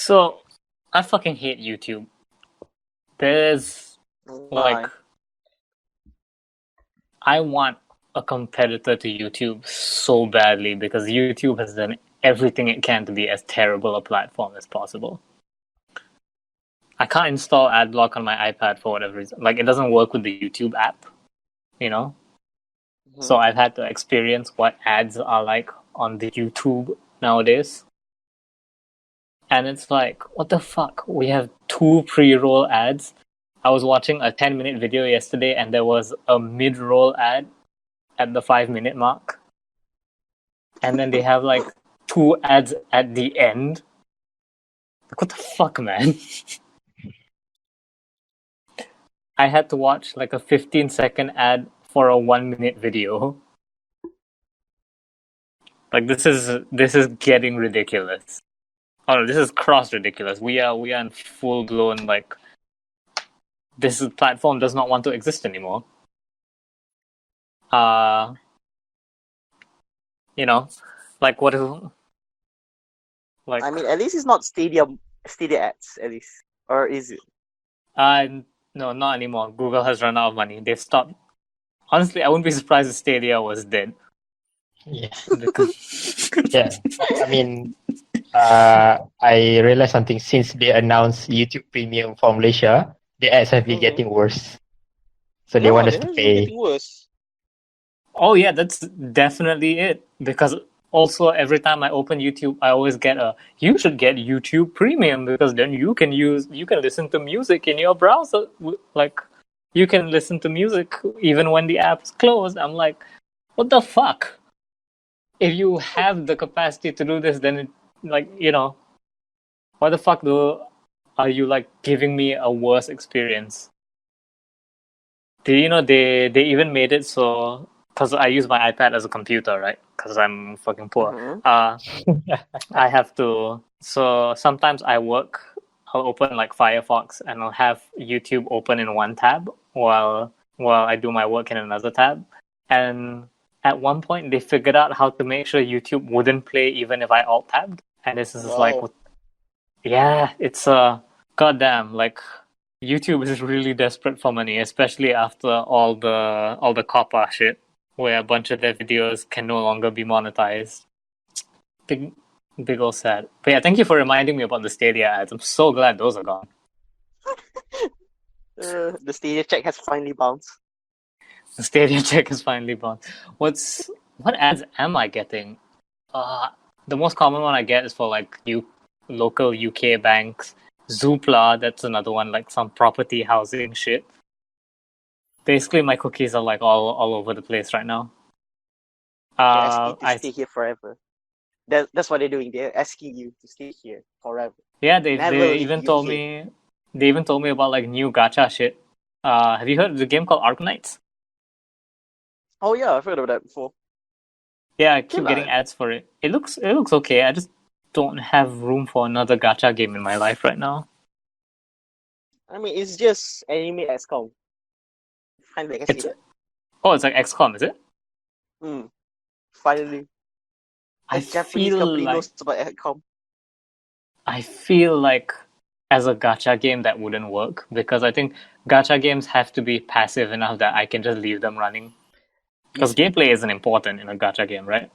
So, I fucking hate YouTube. There's, Why? I want a competitor to YouTube so badly because YouTube has done everything it can to be as terrible a platform as possible. I can't install AdBlock on my iPad for whatever reason. Like, it doesn't work with the YouTube app, you know? So I've had to experience what ads are like on the YouTube nowadays. And it's like, what the fuck? We have 2 pre-roll ads. I was watching a 10-minute video yesterday and there was a mid-roll ad at the 5-minute mark. And then they have like 2 ads at the end. Like, what the fuck, man? I had to watch like a 15-second ad for a 1-minute video. Like, this is getting ridiculous. Oh no, this is cross ridiculous. We are in full blown like this platform does not want to exist anymore. You know, like what is like? I mean, at least it's not Stadia ads, at least, or is it? No, not anymore. Google has run out of money. They've stopped. Honestly, I wouldn't be surprised if Stadia was dead. Yeah. Yeah. I mean, I realized something since they announced YouTube Premium for Malaysia, the ads have been getting worse. So they want us to pay. Getting worse. Oh yeah, that's definitely it. Because also every time I open YouTube, I always get you should get YouTube Premium because then you can listen to music in your browser. Like you can listen to music even when the app's closed. I'm like, what the fuck? If you have the capacity to do this, then why the fuck are you like giving me a worse experience? They even made it so, because I use my iPad as a computer, right? Because I'm fucking poor. I have to. So sometimes I'll open like Firefox and I'll have YouTube open in one tab while I do my work in another tab. And at one point, they figured out how to make sure YouTube wouldn't play even if I alt tabbed. And this is like, yeah, it's goddamn, like YouTube is really desperate for money, especially after all the COPPA shit, where a bunch of their videos can no longer be monetized. Big old sad. But yeah, thank you for reminding me about the Stadia ads. I'm so glad those are gone. The Stadia check has finally bounced. The Stadia check has finally bounced. What ads am I getting? The most common one I get is for like local UK banks. Zoopla, that's another one, like some property housing shit. Basically, my cookies are like all over the place right now. I stay here forever. That's what they're doing. They're asking you to stay here forever. Yeah, they even told me. They even told me about like new gacha shit. Have you heard of the game called Arknights? Oh yeah, I've heard of that before. Yeah, I keep getting ads for it. It looks okay. I just don't have room for another gacha game in my life right now. I mean, it's just anime XCOM. Finally, I can see that. Oh, it's like XCOM, is it? Finally. I feel like as a gacha game that wouldn't work because I think gacha games have to be passive enough that I can just leave them running. Because gameplay isn't important in a gacha game, right?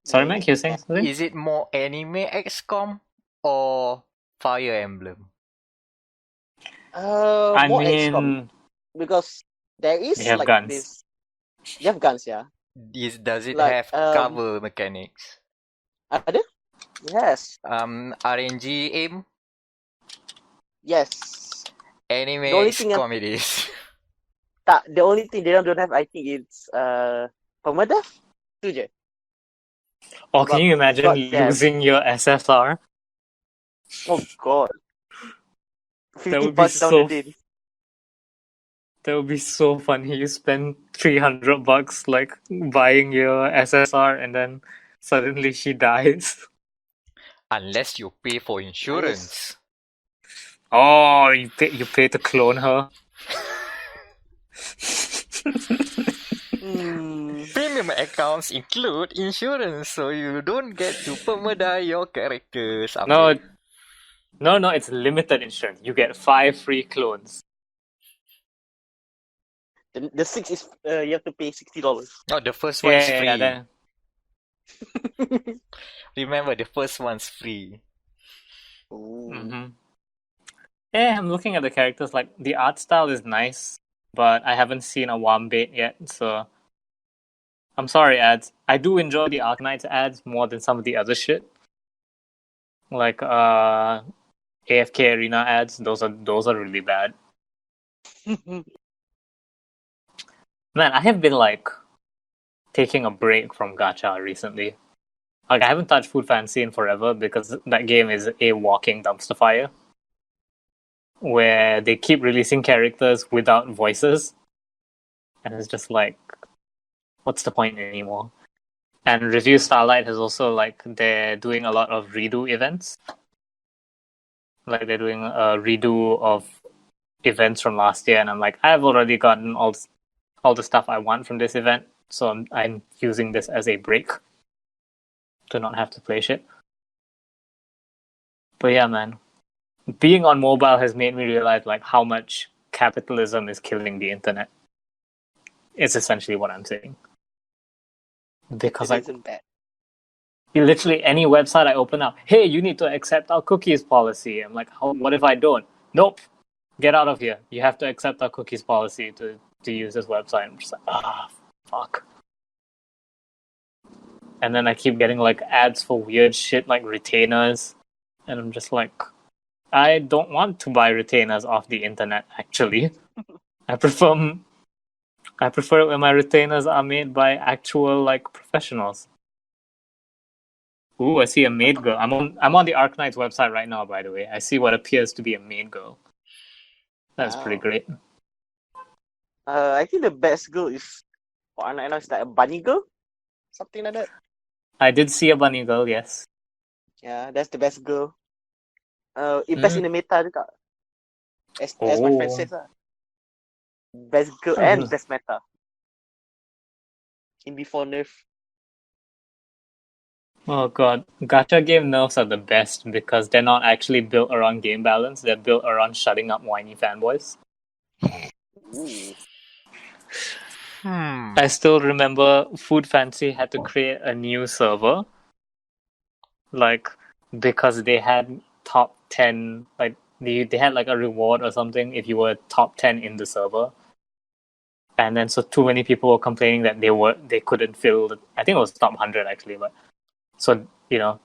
Sorry, Meck, you're saying something? Is it more anime XCOM or Fire Emblem? More XCOM. Because there is like guns. This. You have guns, yeah. Does it have cover mechanics? Are there? Yes. RNG aim? Yes. Anime XCOM it is. The only thing they don't have, I think, is permadeath. Tuje. Oh, can you imagine losing your SSR? Oh god. That would be so. That would be so funny. You spend $300 like buying your SSR, and then suddenly she dies. Unless you pay for insurance. Oh, you pay to clone her. premium accounts include insurance, so you don't get to perma-die your characters. No, it's limited insurance. You get 5 free clones. The 6 is you have to pay $60. Oh, the first one is free. Yeah, Remember, the first one's free. Mm-hmm. Yeah, I'm looking at the characters. Like, the art style is nice, but I haven't seen a Wombat yet, so I'm sorry, ads. I do enjoy the Arknights ads more than some of the other shit. Like AFK Arena ads, those are really bad. Man, I have been like taking a break from gacha recently. Like, I haven't touched Food Fantasy in forever because that game is a walking dumpster fire, where they keep releasing characters without voices, and it's just like, what's the point anymore? And Review Starlight has also, like, they're doing a lot of redo events. Like, they're doing a redo of events from last year, and I'm like, I've already gotten all the stuff I want from this event, so I'm using this as a break to not have to play shit. But yeah, man, being on mobile has made me realize like how much capitalism is killing the internet. It's essentially what I'm saying. Because like, literally any website I open up, hey, you need to accept our cookies policy. I'm like, what if I don't? Nope, get out of here. You have to accept our cookies policy to use this website. I'm just like, fuck. And then I keep getting like ads for weird shit like retainers, and I'm just like, I don't want to buy retainers off the internet. Actually, I prefer it when my retainers are made by actual like professionals. Ooh, I see a maid girl. I'm on the Arknights website right now. By the way, I see what appears to be a maid girl. That's pretty great. I think the best girl is, I know it's like a bunny girl, something like that. I did see a bunny girl, yes. Yeah, that's the best girl. It best in the meta juga. As my friend says, best girl and best meta. In before nerf. Oh god, gacha game nerfs are the best because they're not actually built around game balance. They're built around shutting up whiny fanboys. Ooh. I still remember Food Fantasy had to create a new server, like, because they had top 10, like, they had like a reward or something if you were top 10 in the server. And then so too many people were complaining that they couldn't fill I think it was top 100 actually, but so, you know,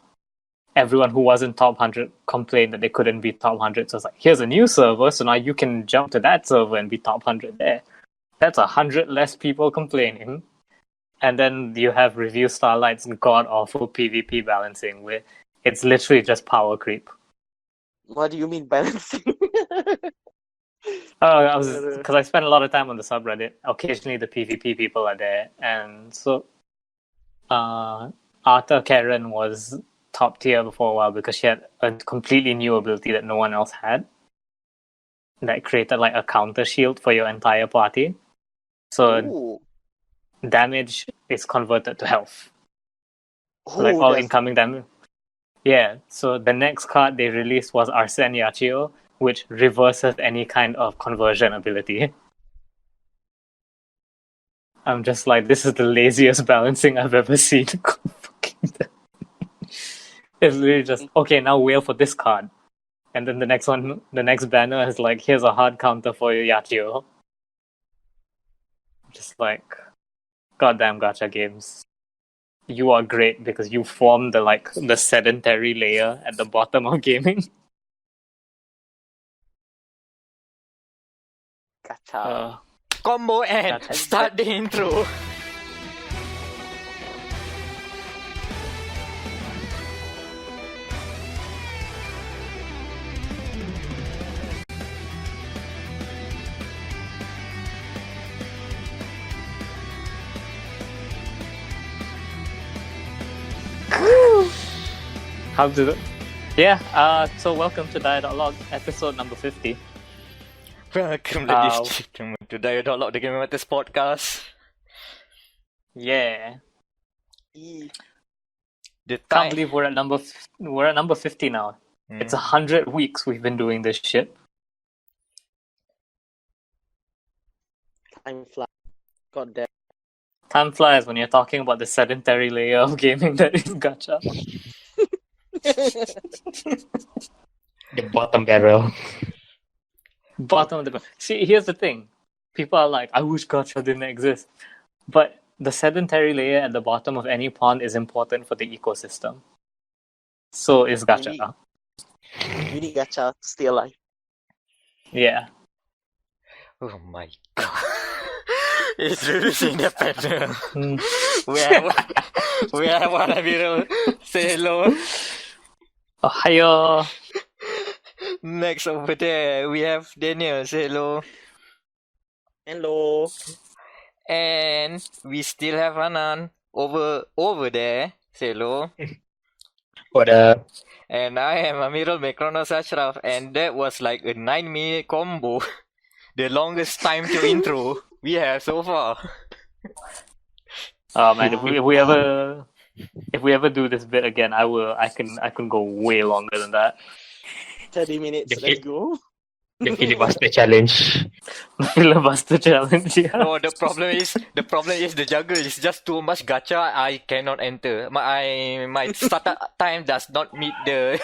everyone who wasn't top 100 complained that they couldn't be top 100. So it's like, here's a new server, so now you can jump to that server and be top 100 there. That's 100 less people complaining. And then you have Review Starlight's god-awful PvP balancing, where it's literally just power creep. What do you mean balancing? Because I spent a lot of time on the subreddit. Occasionally the PvP people are there. And so Arthur Karen was top tier for a while because she had a completely new ability that no one else had. That created like a counter shield for your entire party. So damage is converted to health. Like all incoming damage. Yeah, so the next card they released was Arsene Yachio, which reverses any kind of conversion ability. I'm just like, this is the laziest balancing I've ever seen. It's literally just, okay, now wail for this card. And then the next banner is like, here's a hard counter for your Yachio. Just like, goddamn gacha games. You are great because you form the sedentary layer at the bottom of gaming. Gacha. Combo and Gacha. start the intro. How did it? Yeah, so welcome to dia.log, episode number 50. Welcome, ladies and gentlemen, to dia.log, the Game Matters podcast. Yeah. E. The Can't time. believe we're at number 50 now. It's 100 weeks we've been doing this shit. Time flies. God damn. Time flies when you're talking about the sedentary layer of gaming that is gacha. The bottom barrel. Bottom of the barrel. See, here's the thing. People are like, I wish gacha didn't exist. But the sedentary layer at the bottom of any pond is important for the ecosystem. So is gacha. You need gacha to stay alive. Yeah. Oh my god. It's really independent. Mm. we have one Amirul. Say hello. Ohio. Next over there, we have Daniel. Say hello. Hello. And we still have Hanan over there. Say hello. What up? And I am Amirul Mekronos Ashraf, and that was like a 9-minute combo. The longest time to intro we have so far. Oh man, if we ever do this bit again, I can go way longer than that. 30 minutes. The Let's go. The filibuster challenge. Filibuster challenge. Yeah. No, the problem is the jungle is just too much gacha. I cannot enter. My startup time does not meet the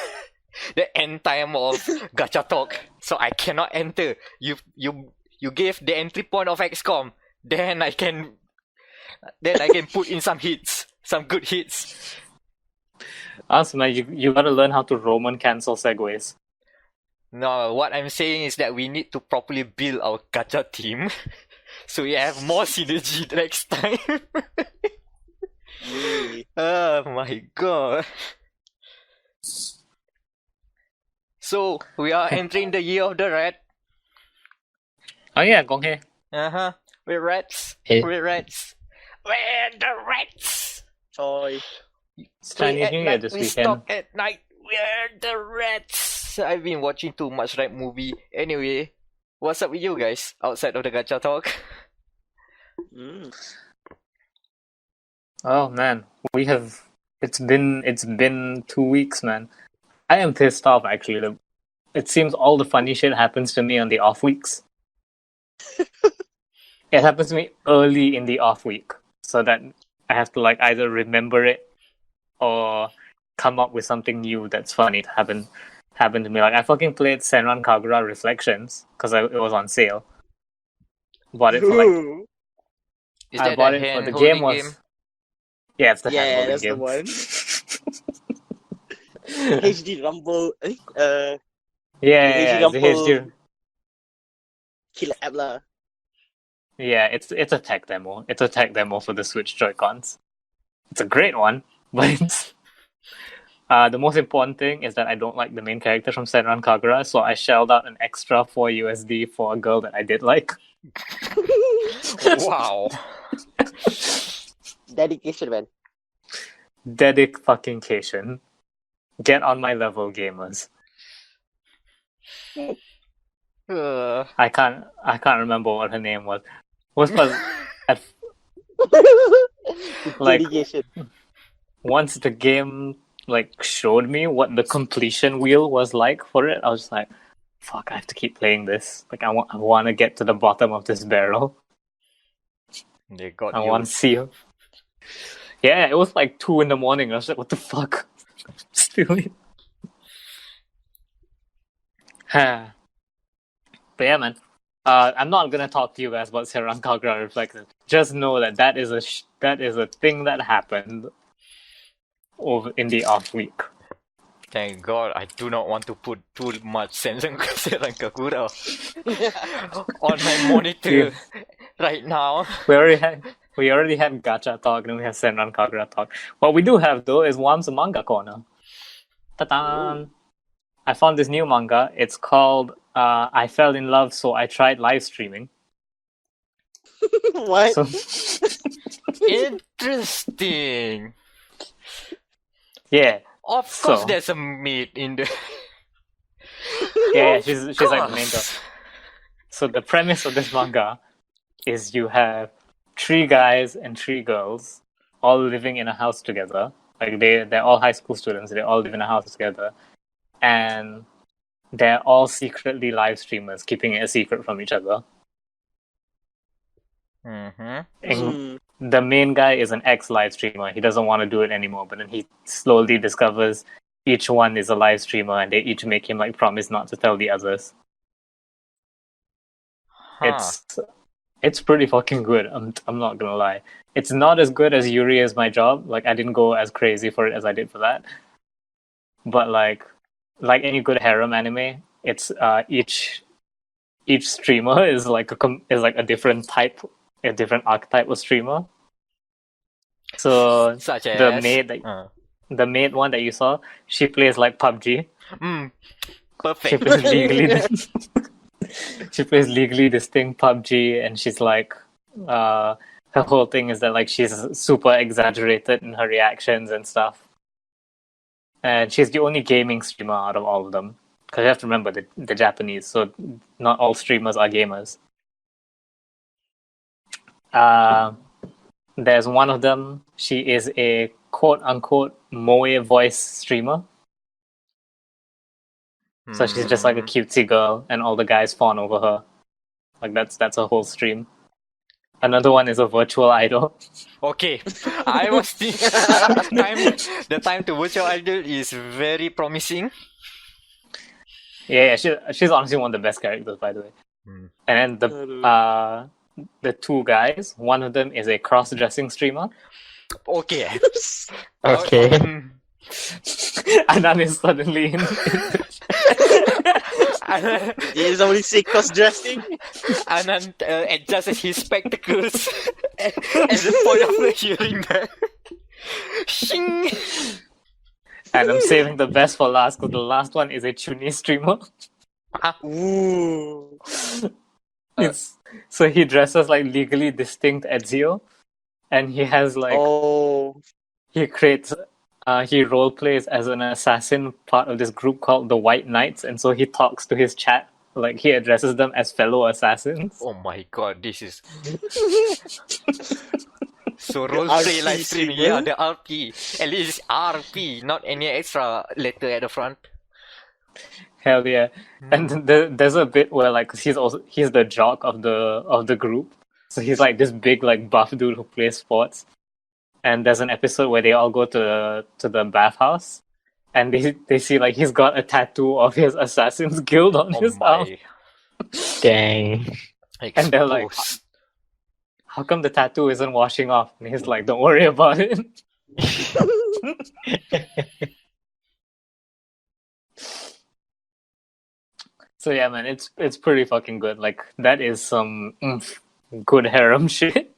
end time of gacha talk, so I cannot enter. You gave the entry point of XCOM, then I can put in some hits, some good hits. Awesome, man. You gotta learn how to Roman cancel segues. No, what I'm saying is that we need to properly build our gacha team, so we have more synergy next time. Oh my god. So, we are entering the year of the rat. Oh yeah, Gong Hei. Uh-huh. We're rats. Hey. We're rats. We're the rats. Choi. It's Chinese At New Year night, this we weekend. stop at night. We're the rats. I've been watching too much rat movie. Anyway, what's up with you guys outside of the gacha talk? Mm. Oh man, we have. It's been 2 weeks, man. I am pissed off actually. It seems all the funny shit happens to me on the off weeks. It happens to me early in the off week, so that I have to like either remember it or come up with something new that's funny to happen to me. Like I fucking played Senran Kagura Reflections because it was on sale. Bought it for like Ooh. Is I that bought the it for hand the holding game was game? yeah, it's the Yeah, hand that's the game. one. HD Rumble. Yeah, HD the HD. Rumble. Killer app lah. Yeah, it's a tech demo. It's a tech demo for the Switch Joy-Cons. It's a great one, but it's the most important thing is that I don't like the main character from Senran Kagura, so I shelled out an extra $4 for a girl that I did like. Wow. Dedication, man. Dedication. Get on my level, gamers. I can't remember what her name was. Was at like Dedication. once the game like showed me what the completion wheel was like for it, I was like, "Fuck! I have to keep playing this. Like, I want to get to the bottom of this barrel. They got I you. want to see her." Yeah, it was like 2 a.m. I was like, "What the fuck?" Still. But yeah, man. I'm not gonna talk to you guys about Senran Kagura Reflexions. Just know that is a thing that happened over in the off week. Thank God, I do not want to put too much Senran Kagura on my monitor right now. We already had gacha talk and we have Senran Kagura talk. What we do have though is Wam's manga corner. Ta-da! I found this new manga. It's called I Fell in Love, So I Tried Live Streaming. What? So, Interesting. yeah. Of course, So- there's a meat in the. Yeah, she's like the main girl. course. So the premise of this manga is you have 3 guys and 3 girls all living in a house together. Like they're all high school students. They all live in a house together, and they're all secretly live streamers, keeping it a secret from each other. Mm-hmm. And the main guy is an ex-live streamer. He doesn't want to do it anymore, but then he slowly discovers each one is a live streamer, and they each make him like promise not to tell the others. It's pretty fucking good. I'm not gonna lie. It's not as good as Yuri Is My Job. Like I didn't go as crazy for it as I did for that. But like any good harem anime, it's each streamer is like a different type, a different archetype of streamer. So Such as the maid one that you saw, she plays like PUBG. Perfect. She plays legally. She plays legally distinct PUBG, and she's like, her whole thing is that like she's super exaggerated in her reactions and stuff. And she's the only gaming streamer out of all of them. Because you have to remember the Japanese, so not all streamers are gamers. There's one of them. She is a quote-unquote moe voice streamer. So she's just like a cutesy girl, and all the guys fawn over her. Like that's a whole stream. Another one is a virtual idol. Okay, I was thinking the time to virtual idol is very promising. Yeah, she's honestly one of the best characters, by the way. And then the 2 guys, one of them is a cross-dressing streamer. Okay. Okay. Anan is suddenly in. He's only say cross-dressing. Anand adjusts his spectacles at the point of hearing that. Shing! And I'm saving the best for last because the last one is a Chuni streamer. Ooh. So he dresses like legally distinct Ezio, and he has like he creates he role plays as an assassin, part of this group called the White Knights, and so he talks to his chat like he addresses them as fellow assassins. Oh my god, this is so roleplay live stream. Yeah, the RP. At least RP, not any extra letter at the front. Hell yeah! And there's a bit where like he's the jock of the group, so he's like this big like buff dude who plays sports. And there's an episode where they all go to the bathhouse, and they see like he's got a tattoo of his Assassin's Guild on his arm. Dang. And they're like, how come the tattoo isn't washing off? And he's like, don't worry about it. So yeah, man, it's pretty fucking good. Like that is some good harem shit.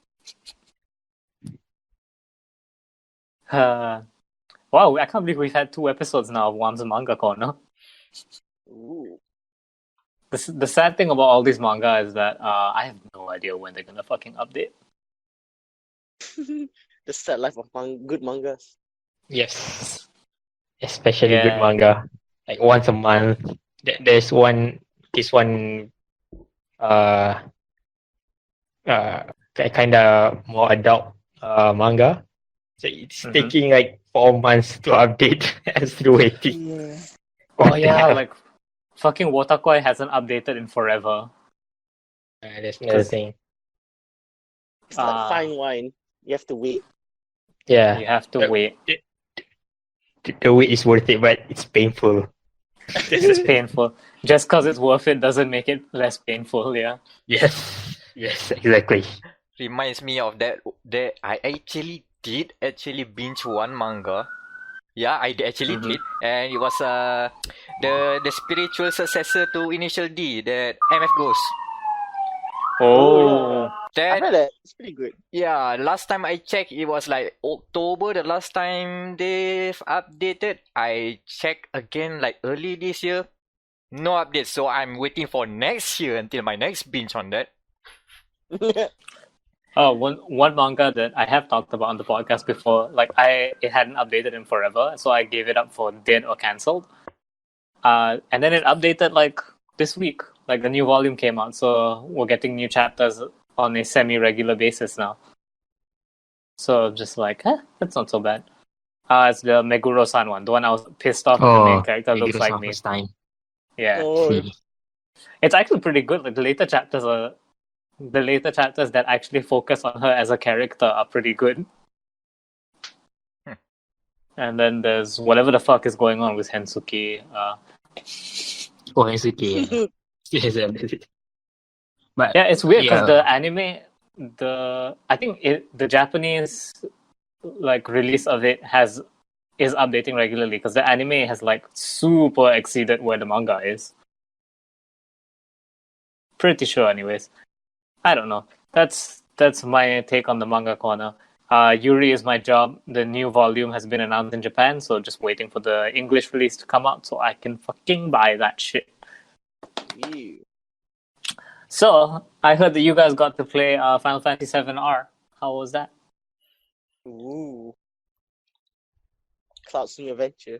Wow, I can't believe we've had 2 episodes now of Wam's Manga Corner. Ooh. The sad thing about all these manga is that I have no idea when they're gonna fucking update. The sad life of good mangas. Yes. Especially good manga. Like once a month. There's this one kind of more adult manga. So it's taking like 4 months to update. I'm still waiting. Yeah. Oh yeah, like fucking Wotakoi hasn't updated in forever. That's another thing. It's like fine wine. You have to wait. Yeah. You have to wait. The wait is worth it, but it's painful. It's painful. Just because it's worth it doesn't make it less painful, yeah? Yes, exactly. Reminds me of that I did binge one manga. Yeah, I actually did, and it was the spiritual successor to Initial D, that MF Ghost. Oh, I read that. It's pretty good. Yeah, last time I checked, it was like October. The last time they've updated, I checked again like early this year. No updates, so I'm waiting for next year until my next binge on that. Oh, one manga that I have talked about on the podcast before, like it hadn't updated in forever, so I gave it up for dead or cancelled. And then it updated like this week, like the new volume came out, so we're getting new chapters on a semi-regular basis now. So I'm just like, that's not so bad. It's the Meguro-san one, the one I was pissed off that the main character looks like me. First time. Yeah, Oh, it's actually pretty good. Like the later chapters that actually focus on her as a character are pretty good. And then there's whatever the fuck is going on with Hensuki. Hensuki. But Yeah, it's weird because yeah. the anime, I think the Japanese like release of it is updating regularly because the anime has like super exceeded where the manga is. Pretty sure, anyways. I don't know. That's my take on the manga corner. Yuri is my job. The new volume has been announced in Japan, so just waiting for the English release to come out so I can fucking buy that shit. ew. So I heard that you guys got to play Final Fantasy VII R. How was that? Ooh. Cloud's new adventure.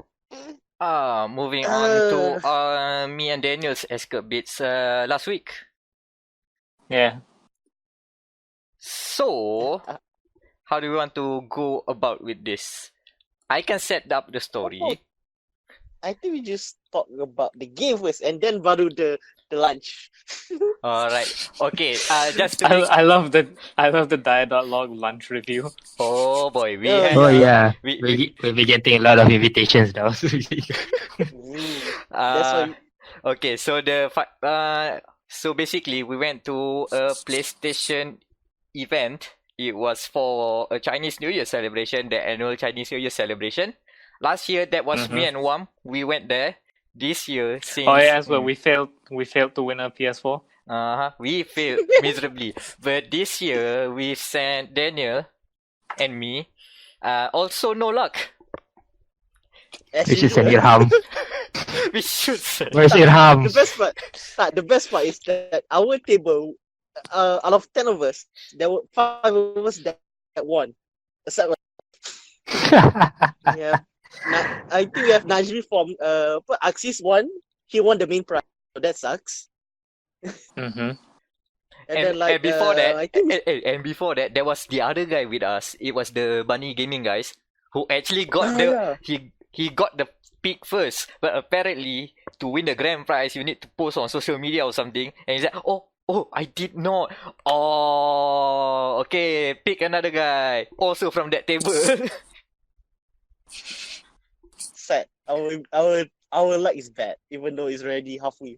Moving on to me and Daniel's escape bits last week. Yeah. So, how do we want to go about with this? I can set up the story. I think we just talk about the game first and then baru the lunch. Alright. Okay. Just to I love the dia.log lunch review. Oh boy, we Oh, had. yeah. We, We'll be getting a lot of invitations now. Ooh. That's why. Okay, so so basically we went to a PlayStation event. It was for a Chinese New Year celebration, the annual Chinese New Year celebration. Last year that was me and Wam. We went there. This year, since well, we failed to win a PS4. We failed miserably. But this year we sent Daniel and me. Also no luck. We should send Irham. We should send. Where's Irham? The best part is that our table, out of 10 of us, there were 5 of us that won. Except yeah. I think we have Najri from Axis won. He won the main prize, so that sucks. Mm-hmm. And before that, there was the other guy with us. It was the Bunny Gaming guys who actually got he got the pick first. But apparently, to win the grand prize, you need to post on social media or something. And he said, "Oh, I did not. Oh, okay, pick another guy also from that table." Sad. Our luck is bad, even though it's already halfway.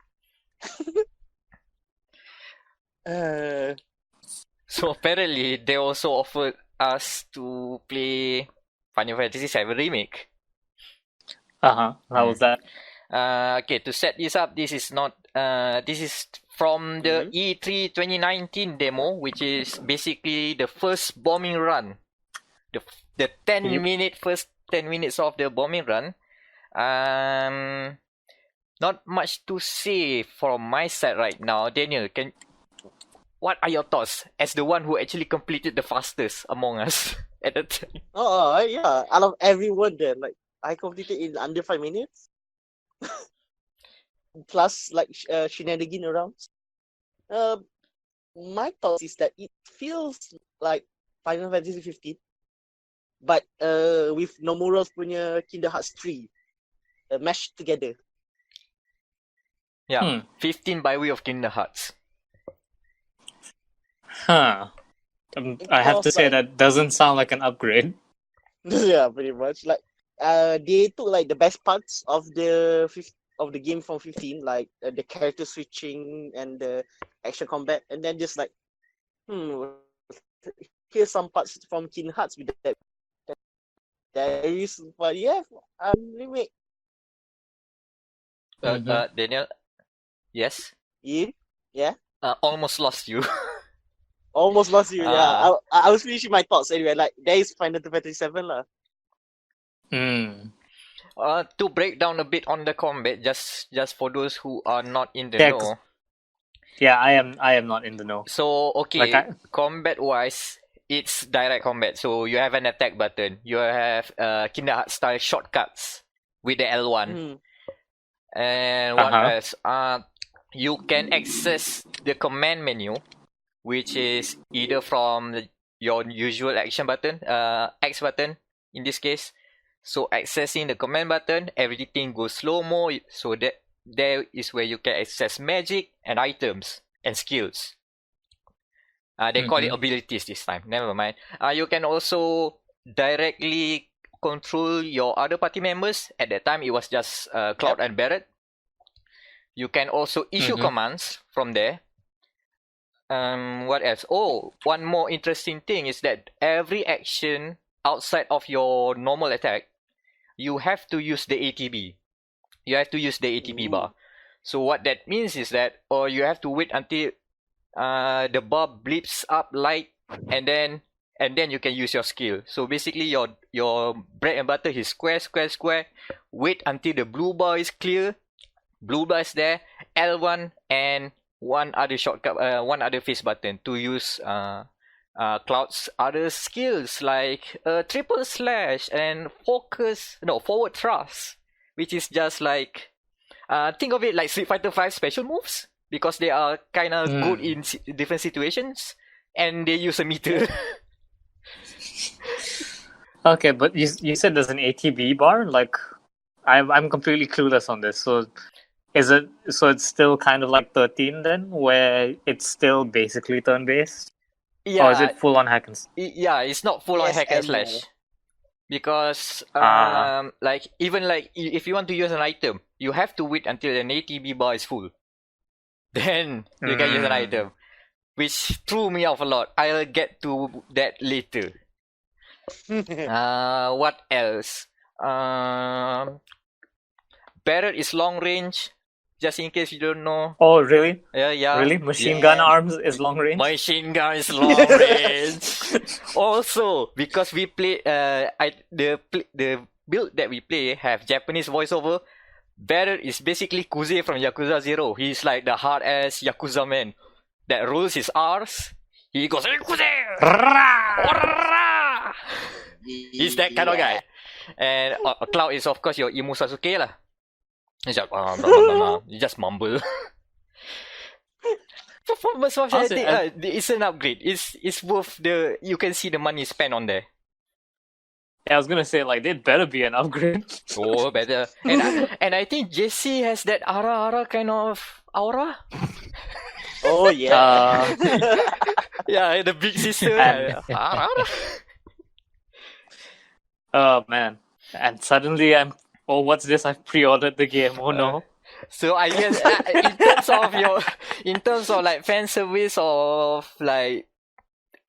So apparently they also offered us to play Final Fantasy VII Remake. How was that? Okay, to set this up, this is from the E3 2019 demo, which is basically the first bombing run. The 10-minute first 10 minutes of the bombing run. Not much to say from my side right now. Daniel, what are your thoughts as the one who actually completed the fastest among us at the time? Oh yeah, out of everyone there, like I completed in under 5 minutes. Plus like shenanigan around. My thoughts is that it feels like Final Fantasy 15, but with Nomura's punya Kingdom Hearts 3 mashed together. Yeah, 15 by way of Kingdom Hearts. I have to say that doesn't sound like an upgrade. Yeah, pretty much. Like they took like the best parts of the game from 15, like the character switching and the action combat, and then just like here's some parts from Kingdom Hearts with that. There is, but yeah, remake. Daniel, yes. Yeah. Almost lost you. Almost lost you. Yeah, I was finishing my thoughts anyway. Like there is Final Fantasy VII lah. To break down a bit on the combat, just for those who are not in the know. Yeah, I am not in the know. So okay, combat wise, it's direct combat. So you have an attack button. You have Kingdom Hearts style shortcuts with the L1. And what else? You can access the command menu, which is either from your usual action button, X button in this case. So accessing the command button, everything goes slow-mo, so that there is where you can access magic and items and skills. They call it abilities this time. Never mind. You can also directly control your other party members. At that time, it was just Cloud and Barret. You can also issue commands from there. What else? Oh, one more interesting thing is that every action outside of your normal attack, you have to use the ATB. You have to use the ATB bar. So what that means is that, or you have to wait until the bar blips up light, and then you can use your skill. So basically, your bread and butter is square, square, square. Wait until the blue bar is clear. Blue bar is there. L1 and one other shortcut, one other face button to use Cloud's other skills like triple slash and forward thrust, which is just like think of it like Street Fighter V special moves, because they are kind of good in different situations, and they use a meter. Okay, but you said there's an ATB bar. Like, I'm completely clueless on this. So, it's still kind of like 13 then, where it's still basically turn-based? Yeah, or is it full on hack and it's not full on Yes hack and and no. slash. Because like even like if you want to use an item, you have to wait until an ATB bar is full. Then you can use an item, which threw me off a lot. I'll get to that later. What else? Barret is long range. Just in case you don't know. Oh, really? Yeah. Really? Machine gun arms is long range? Machine gun is long range. Also, because we play, the build that we play have Japanese voiceover. Barret is basically Kuze from Yakuza 0. He's like the hard ass Yakuza man that rolls his R's. He goes, "Hey, Kuze! He's that kind of guy. And Cloud is of course your emo Sasuke lah. He's like, blah, blah, blah, blah. You just mumble. Performance of I think it's an upgrade. It's worth the. You can see the money spent on there. Yeah, I was gonna say like it better be an upgrade. Oh, better. And I think JC has that ara kind of aura. Oh yeah. Yeah, the big sister. Ara. Oh man! And suddenly oh, what's this? I've pre-ordered the game. Oh no! So I guess in terms of like fan service of like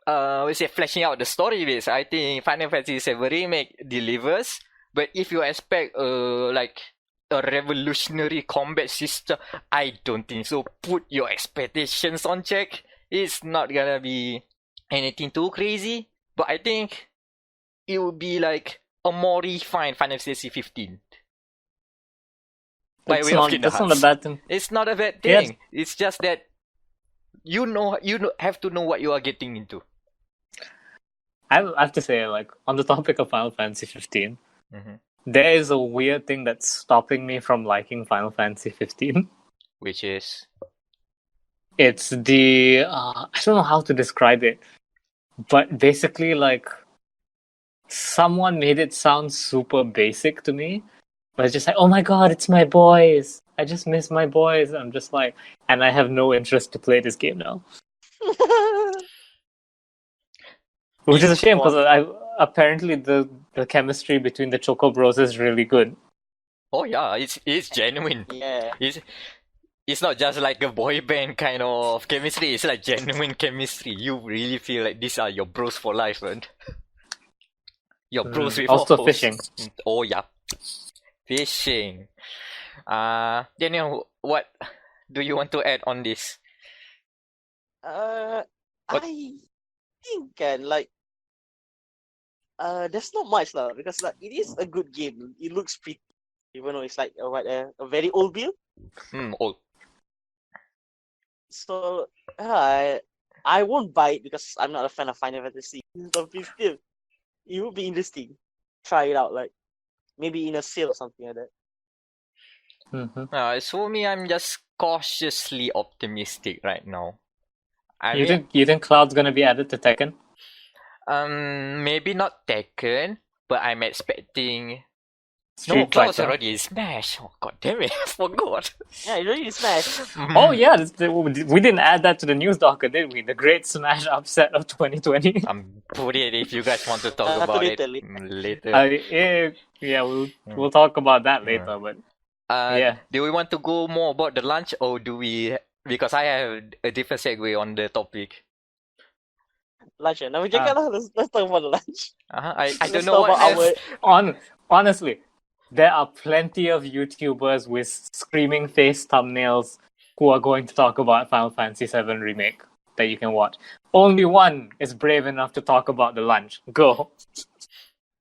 we say fleshing out the story base, I think Final Fantasy VII Remake delivers. But if you expect like a revolutionary combat system, I don't think so. Put your expectations on check. It's not gonna be anything too crazy, but I think it would be like a more refined Final Fantasy XV. That's not a bad thing. It's not a bad thing. Yes. It's just that you have to know what you are getting into. I have to say, like, on the topic of Final Fantasy XV, there is a weird thing that's stopping me from liking Final Fantasy XV. Which is? It's the I don't know how to describe it, but basically, like, someone made it sound super basic to me. But it's just like, oh my god, it's my boys. I just miss my boys. I'm just like, and I have no interest to play this game now. Which is a shame, because apparently the chemistry between the Choco Bros is really good. Oh yeah, it's genuine. Yeah. It's not just like a boy band kind of chemistry. It's like genuine chemistry. You really feel like these are your bros for life, man. Your bros with also hoes. fishing. Oh yeah. Fishing. Daniel, what do you want to add on this? I think like there's not much lah, because like it is a good game. It looks pretty, even though it's like a very old build. Old. So I won't buy it because I'm not a fan of Final Fantasy. So still, it would be interesting. Try it out, like maybe in a sale or something like that. So me, I'm just cautiously optimistic right now. You think Cloud's gonna be added to Tekken? Maybe not Tekken, but I'm expecting. No, Street Cloud's Fighter. already in Smash. Oh god damn it, I forgot. Yeah, it really Smash. Oh yeah, we didn't add that to the news docket, did we? The Great Smash Upset of 2020. Put it if you guys want to talk about later. it later. Yeah, we'll talk about that later. But yeah. Do we want to go more about the lunch, or do we? Because I have a different segue on the topic. Lunch. Now we let's talk about the lunch. I Let's don't know talk what about else. Honestly, there are plenty of YouTubers with screaming face thumbnails who are going to talk about Final Fantasy VII Remake that you can watch. Only one is brave enough to talk about the lunch. Go.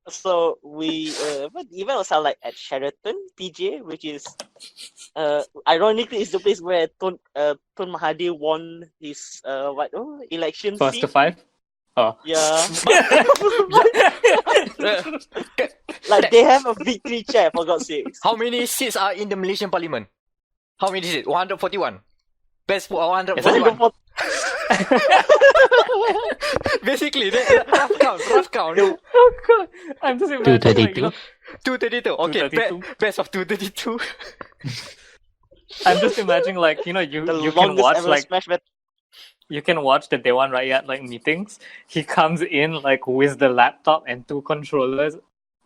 So we but the event was held like at Sheraton PJ, which is ironically is the place where Tun Mahathir won his election First seat. to five. Oh. Yeah. Like they have a victory chair for God's sakes. How many seats are in the Malaysian Parliament? How many seats? 141. Best for 141. Basically, rough count. Oh god, I'm just imagining 232. 232. Okay, 232. best of 232. I'm just imagining you The you can longest watch ever Smash battle. you can watch the Dewan Rakyat meetings. He comes in with the laptop and 2 controllers,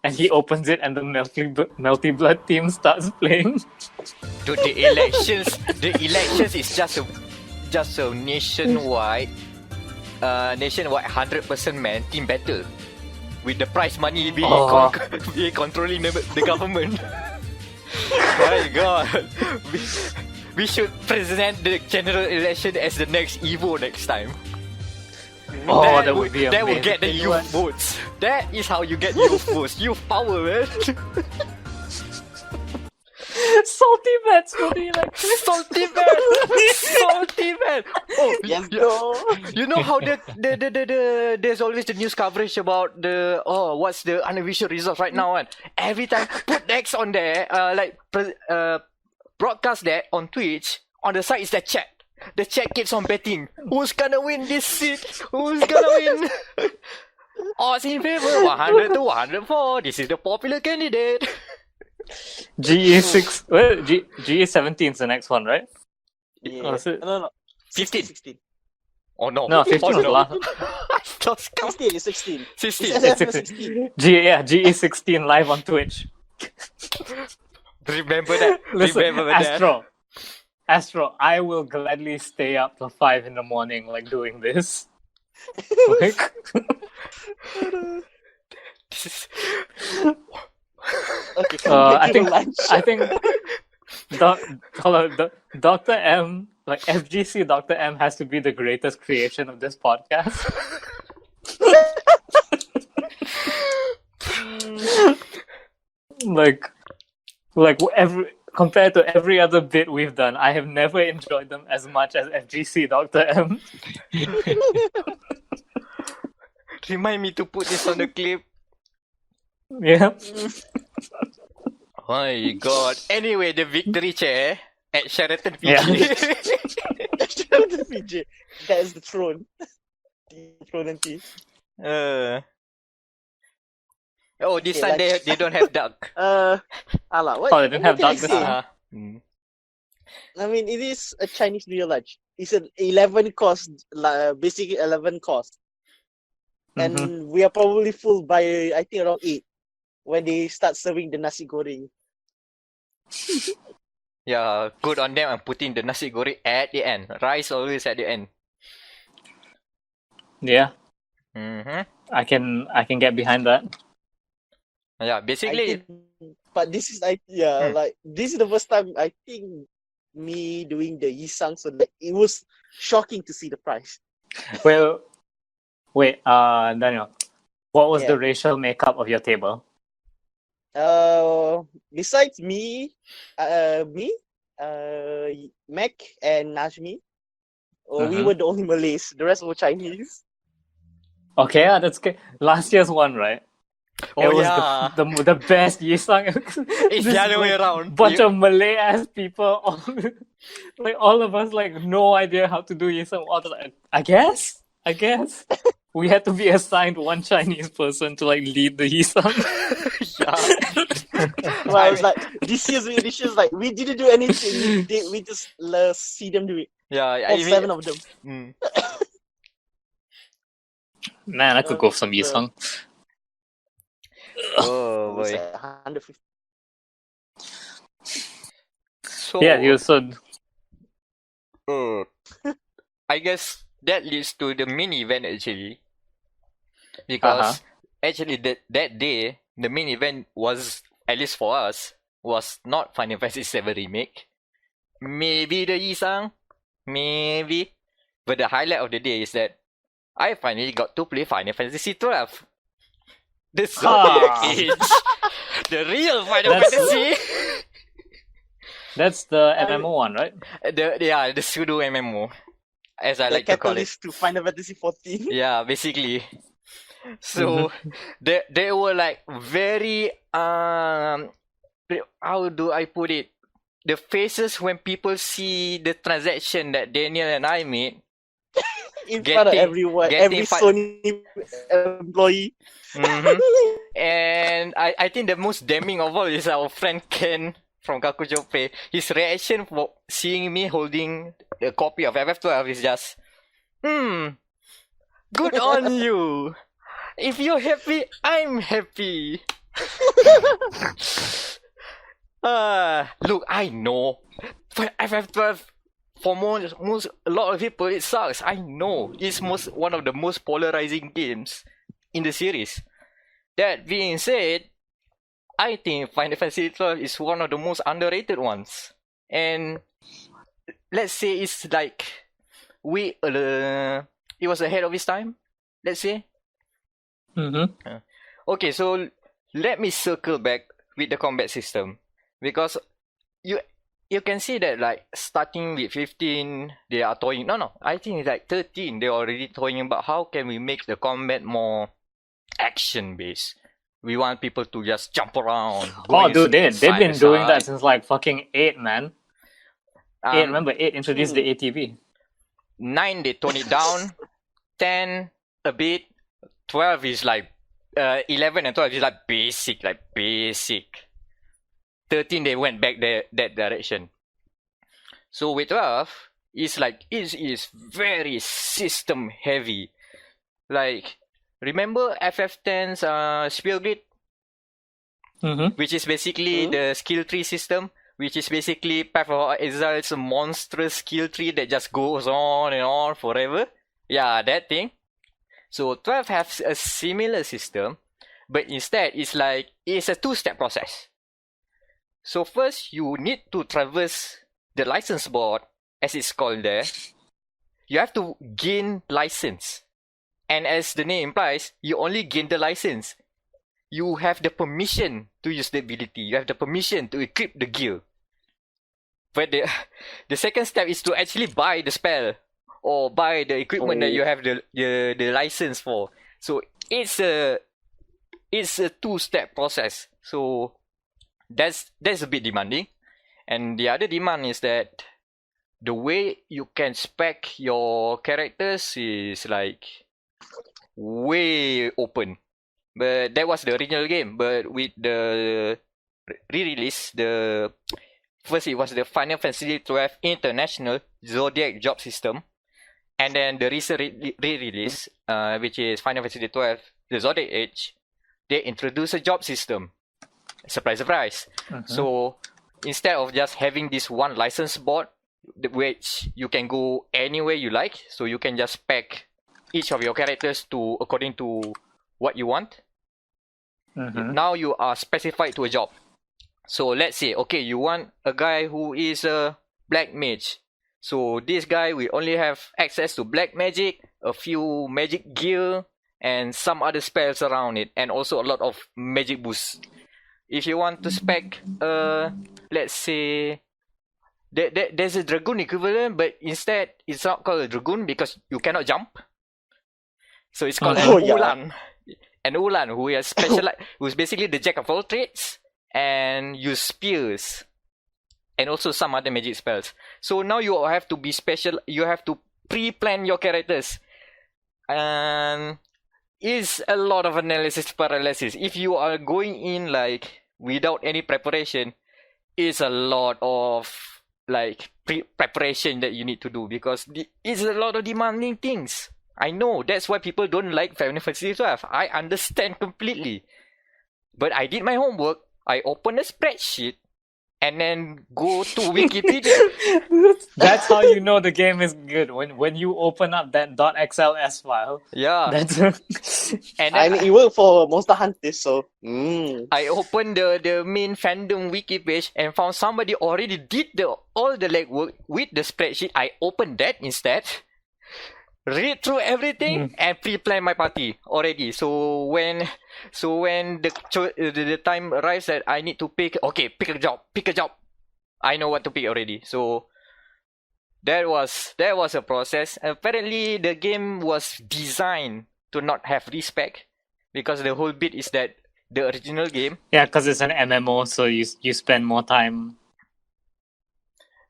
and he opens it, and the Melty Blood team starts playing. Dude, the elections is just a nationwide 100% man team battle with the prize money being controlling the government. My God, we should present the general election as the next Evo next time. That would be amazing. That will get the youth votes. That is how you get youth votes. Youth power, man. Salty bets for the election. Salty man. Oh, Yes, no. you know how there's always the news coverage about what's the unofficial results right now, and every time put X on there, broadcast that on Twitch. On the side is the chat. The chat keeps on betting who's gonna win this seat. Who's gonna win? Odds in favor 100 to 104. This is the popular candidate. GE6. Well, GE17 is the next one, right? Yeah. Oh, is it? No. 15. 16. Oh no. No, 15 was no. last. Lost count. 16 is 16. 16. It's 16. GE16 live on Twitch. Remember that. Listen, Remember that. Astro, I will gladly stay up till 5 in the morning, doing this. This is... Okay, I think Dr. M, FGC Dr. M has to be the greatest creation of this podcast. Compared to every other bit we've done, I have never enjoyed them as much as FGC Dr. M. Remind me to put this on the clip. Yeah. Oh my God. Anyway, the victory chair at Sheraton PG. Yeah. Sheraton PJ. That is the throne. The throne and tea. This time they don't have duck. What? They didn't have what duck can this I say? time. I mean, it is a Chinese New Year lunch. It's an 11 course, basically 11 course. And we are probably full by, I think, around 8 when they start serving the nasi goreng. Yeah, good on them. I'm putting the nasi goreng at the end. Rice always at the end. Yeah. Mm-hmm. I can get behind that. Yeah, basically. But this is this is the first time I think me doing the Yisang, so it was shocking to see the price. Well, wait, Daniel, what was the racial makeup of your table? Besides me, Meck and Najmi, we were the only Malays. The rest were Chinese. Okay, that's good. Last year's one, right? Oh, it was yeah. the best Yisang. It's the other way around. Bunch of Malay ass people, all of us no idea how to do Yisang. I guess. I guess we had to be assigned one Chinese person to like lead the Hisang. Yeah. Well, it's like this year's like we didn't do anything. We just see them do it. Yeah, All 7 of them. Mm. Man, I could go for some Hisang. Oh It was boy. like 150. So Yeah, you said. I guess that leads to the mini event actually. Because actually that day, the main event was, at least for us, was not Final Fantasy VII Remake. Maybe the Yisang. Maybe. But the highlight of the day is that I finally got to play Final Fantasy XII. The Zodiac Age. The real Final Fantasy. That's the MMO one, right? The pseudo MMO. As I like to call it. Catalyst to Final Fantasy XIV. Yeah, basically. So they were like very how do I put it? The faces when people see the transaction that Daniel and I made In front of everyone, every Sony employee. And I think the most damning of all is our friend Ken from Kakujope. His reaction for seeing me holding a copy of FF12 is just, good on you. If you're happy, I'm happy. Look, I know. For FF12, for a lot of people, it sucks. I know. It's one of the most polarizing games in the series. That being said, I think Final Fantasy XII is one of the most underrated ones. And let's say it's like it was ahead of its time, let's say. Okay, so let me circle back with the combat system, because you can see that like starting with 15 they are toying. No, I think it's like 13 they're already toying about how can we make the combat more action based. We want people to just jump around. Oh, dude, they've been doing that since like fucking 8, man. 8, remember 8 introduced the ATV. 9 they tone it down. 10 a bit. 12 is like 11 and 12 is like basic. 13 they went back that direction. So with 12, it's like it is very system heavy. Like, remember FF10's Spear Grid? Which is basically the skill tree system, which is basically Path of Exile's monstrous skill tree that just goes on and on forever. Yeah, that thing. So 12 has a similar system, but instead it's a 2-step process. So first you need to traverse the license board, as it's called there. You have to gain license. And as the name implies, you only gain the license. You have the permission to use the ability. You have the permission to equip the gear. But the second step is to actually buy the spell or buy the equipment that you have the license for. So it's a 2-step process. So that's a bit demanding. And the other demand is that the way you can spec your characters is like way open. But that was the original game. But with the re-release, first it was the Final Fantasy XII International Zodiac job system, and then the recent re-release, which is Final Fantasy XII the Zodiac Age, they introduced a job system. Surprise, surprise. So instead of just having this one license board, which you can go anywhere you like, so you can just spec each of your characters according to what you want. Now you are specified to a job. So let's say, okay, you want a guy who is a black mage. So this guy will only have access to black magic, a few magic gear, and some other spells around it, and also a lot of magic boosts. If you want to spec, let's say, there's a dragoon equivalent, but instead it's not called a dragoon because you cannot jump. So it's called an Ulan. An Ulan who is who's basically the jack of all trades and use spears and also some other magic spells. So now you have to be special. You have to pre-plan your characters. and is a lot of analysis paralysis. If you are going in like without any preparation, it's a lot of like preparation that you need to do because it's a lot of demanding things. I know that's why people don't like Final Fantasy XII. I understand completely. But I did my homework. I opened a spreadsheet and then go to Wikipedia. That's how you know the game is good. When you open up that .xls file. Yeah. That's And I then mean, it worked for Monster Hunter, so. I opened the main fandom wiki page and found somebody already did all the legwork with the spreadsheet. I opened that instead, read through everything, and pre-plan my party already. So when the time arrives that I need to pick a job. I know what to pick already. So that was a process. Apparently, the game was designed to not have respec because the whole bit is that the original game. yeah, because it's an MMO, so you spend more time.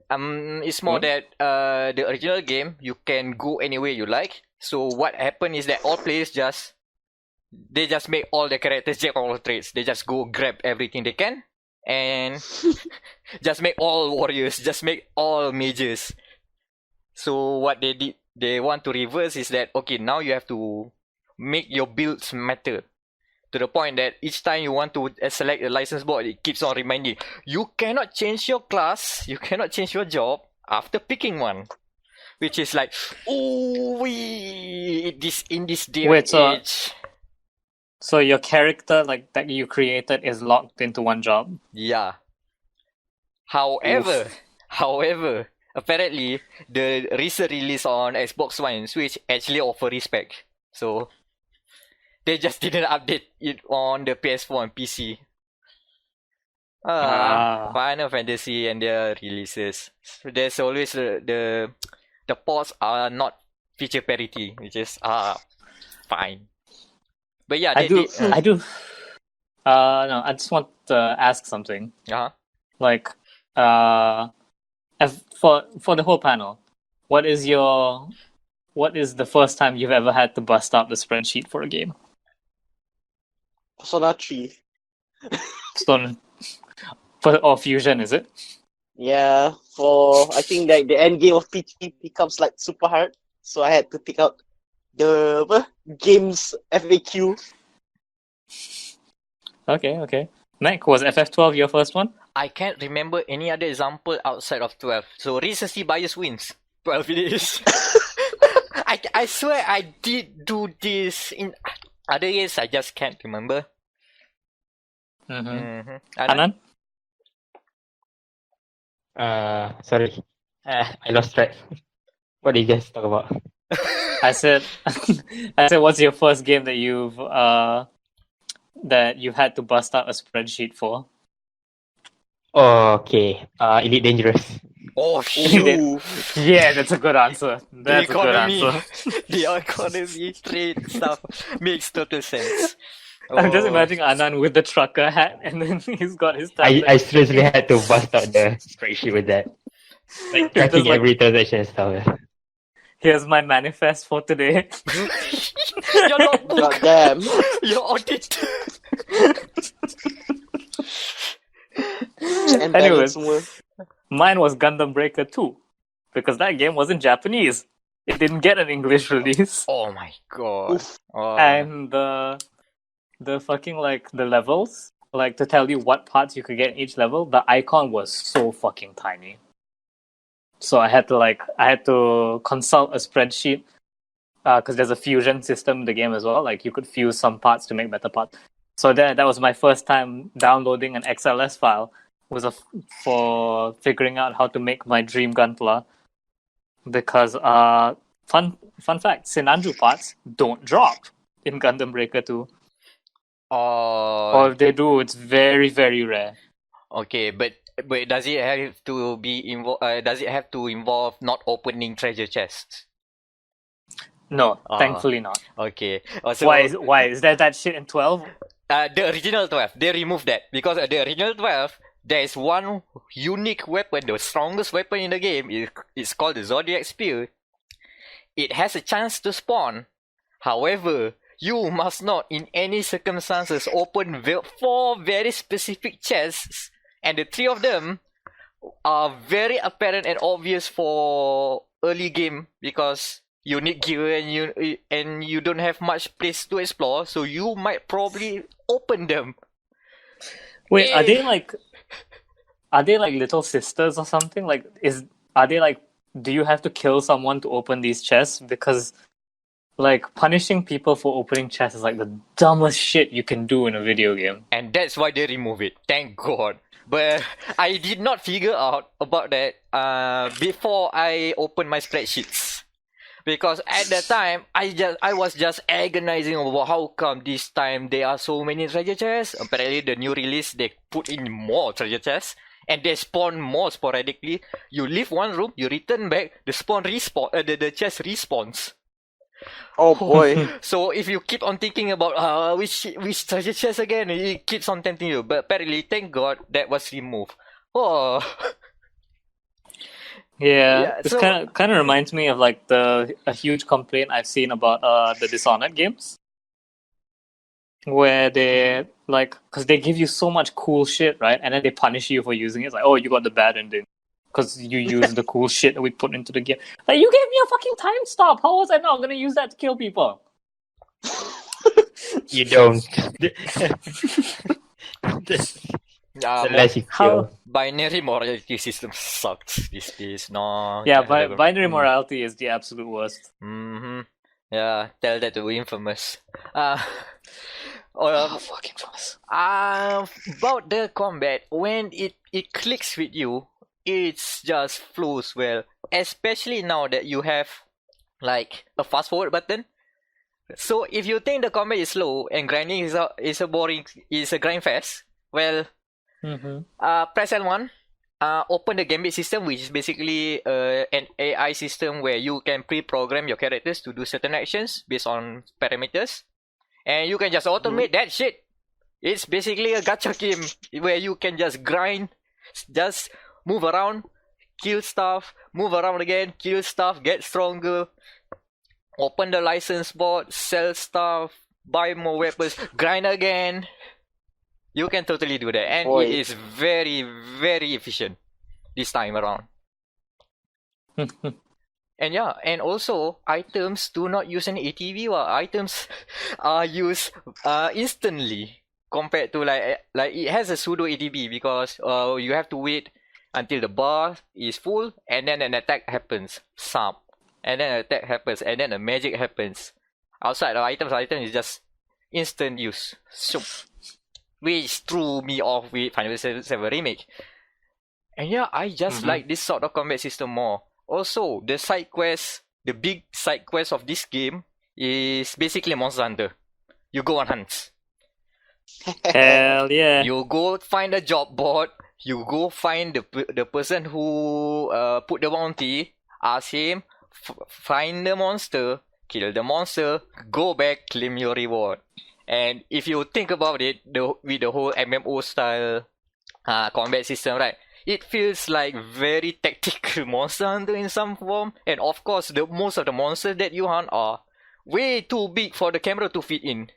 It's more that the original game you can go anywhere you like. So what happened is that all players just make all the characters jack all traits. They just go grab everything they can and just make all warriors, just make all mages. So what they did, they want to reverse is that okay, now you have to make your builds matter. To the point that each time you want to select a license board, it keeps on reminding you cannot change your class, you cannot change your job after picking one, which is like, in this day and age. So your character like that you created is locked into one job. Yeah. However, apparently the recent release on Xbox One and Switch actually offer respec. So they just didn't update it on the PS4 and PC. Final Fantasy and their releases. So there's always the ports are not feature parity, which is fine. But yeah, I do. No, I just want to ask something. Like, for the whole panel, what is the first time you've ever had to bust out the spreadsheet for a game? Persona 3. Or Fusion, is it? Yeah, for I think like the end game of PT becomes like super hard, so I had to take out the games FAQ. Okay. Meck, was FF12 your first one? I can't remember any other example outside of 12. So recency bias wins. 12 it is. I swear I did do this in other years. I just can't remember. Anan? Sorry. I lost track. What did you guys talk about? I said, what's your first game that you've had to bust out a spreadsheet for? Okay. Elite Dangerous. Oh shit! Yeah, that's a good answer. That's a good answer. The economy trade stuff makes total sense. I'm just imagining Anand with the trucker hat, and then he's got his tablet. I seriously had to bust out the spreadsheet with that. Like tracking every transaction and stuff. Yeah. Here's my manifest for today. Your notebook. God damn. Your audit. Anyways, mine was Gundam Breaker 2. Because that game was in Japanese. It didn't get an English release. Oh my god. And the fucking like the levels, like to tell you what parts you could get in each level, the icon was so fucking tiny. So I had to consult a spreadsheet because there's a fusion system in the game as well. Like you could fuse some parts to make better parts. So that was my first time downloading an XLS file. For figuring out how to make my dream Gunpla. Because fun fact, Sinanju parts don't drop in Gundam Breaker 2. Or if they do, it's very, very rare. Okay, but does it have to be does it have to involve not opening treasure chests? No, thankfully not. Okay. So, why is there that shit in 12? The original 12, they removed that because the original 12, there is one unique weapon, the strongest weapon in the game. It's called the Zodiac Spear. It has a chance to spawn However, you must not, in any circumstances, open 4 very specific chests, and the 3 of them are very apparent and obvious for early game because you need gear and you don't have much place to explore, so you might probably open them. Wait, are they like little sisters or something? Like, are they like? Do you have to kill someone to open these chests? Because like punishing people for opening chests is like the dumbest shit you can do in a video game. And that's why they remove it. Thank God. But I did not figure out about that before I opened my spreadsheets. Because at the time, I was just agonizing over how come this time there are so many treasure chests. Apparently, the new release, they put in more treasure chests. And they spawn more sporadically. You leave one room, you return back, the chest respawns. Oh boy. So if you keep on thinking about which treasure chest again, it keeps on tempting you. But apparently, thank God, that was removed. Oh. Yeah, this so- kind of reminds me of like a huge complaint I've seen about the Dishonored games, where they like because they give you so much cool shit, right, and then they punish you for using it. It's like, oh, you got the bad ending because you used the cool shit that we put into the game. Like, you gave me a fucking time stop. How was I not gonna use that to kill people? You don't. Unless you How? kill. Binary morality system sucks these days. No. Yeah, binary morality is the absolute worst. Mm-hmm. Yeah, tell that to Infamous. Fucking fast. About the combat, when it clicks with you, it just flows well. Especially now that you have like a fast forward button. So if you think the combat is slow and grinding is a grind fest, well, press L1, open the gambit system, which is basically an AI system where you can pre-program your characters to do certain actions based on parameters, and you can just automate that shit. It's basically a gacha game where you can just grind, just move around, kill stuff, move around again, kill stuff, get stronger, open the license board, sell stuff, buy more weapons, grind again. You can totally do that, and it is very, very efficient this time around. And yeah, and also items do not use an ATV. Items are used instantly compared to like it has a pseudo ATB because you have to wait until the bar is full and then an attack happens, and then an attack happens, and then a magic happens. Outside the item is just instant use. So, which threw me off with Final Fantasy VII Remake. And yeah, I just like this sort of combat system more. Also, the side quest, the big side quest of this game is basically Monster Hunter. You go on hunts. Hell yeah. You go find a job board. You go find the person who put the bounty. Ask him, find the monster, kill the monster, go back, claim your reward. And if you think about it, with the whole MMO style combat system, right? It feels like very tactical Monster Hunter in some form. And of course, most of the monsters that you hunt are way too big for the camera to fit in.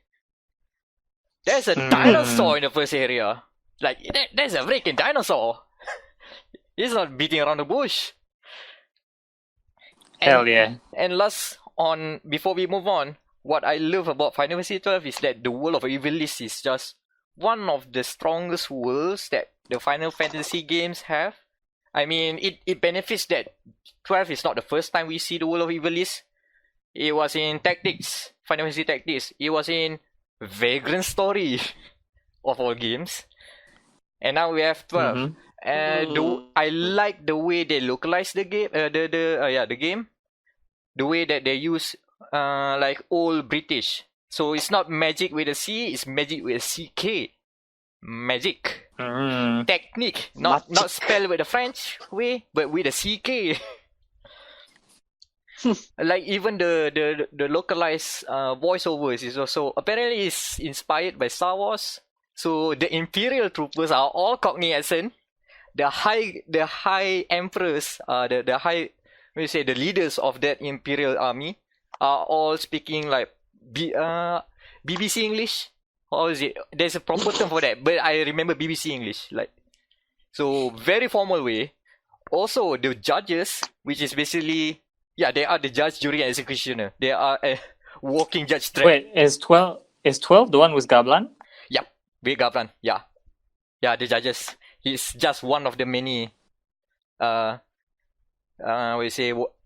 There's a dinosaur in the first area. Like, there's a freaking dinosaur. It's not beating around the bush. Hell yeah. And before we move on, what I love about Final Fantasy XII is that the world of Ivalice is just one of the strongest worlds that the Final Fantasy games have. I mean, it benefits that 12 is not the first time we see the world of Ivalice. It was in Tactics, Final Fantasy Tactics. It was in Vagrant Story of all games. And now we have 12. I like the way they localize the game. The game. The way that they use like old British. So it's not magic with a C, it's magic with a CK. Magic. Technique. Not spelled with the French way, but with a CK. Like even the localized voiceovers is also apparently is inspired by Star Wars. So the Imperial troopers are all Cockney accent. The high emperors, the leaders of that Imperial army are all speaking like BBC English. How is it? There's a proper term for that, but I remember BBC English. Like, so very formal way. Also, the judges, which is basically, yeah, they are the judge, jury, and executioner. They are a walking judge track. Wait, is 12 the one with Gablan? Yep, Big Gavran. Yeah, the judges. He's just one of the many,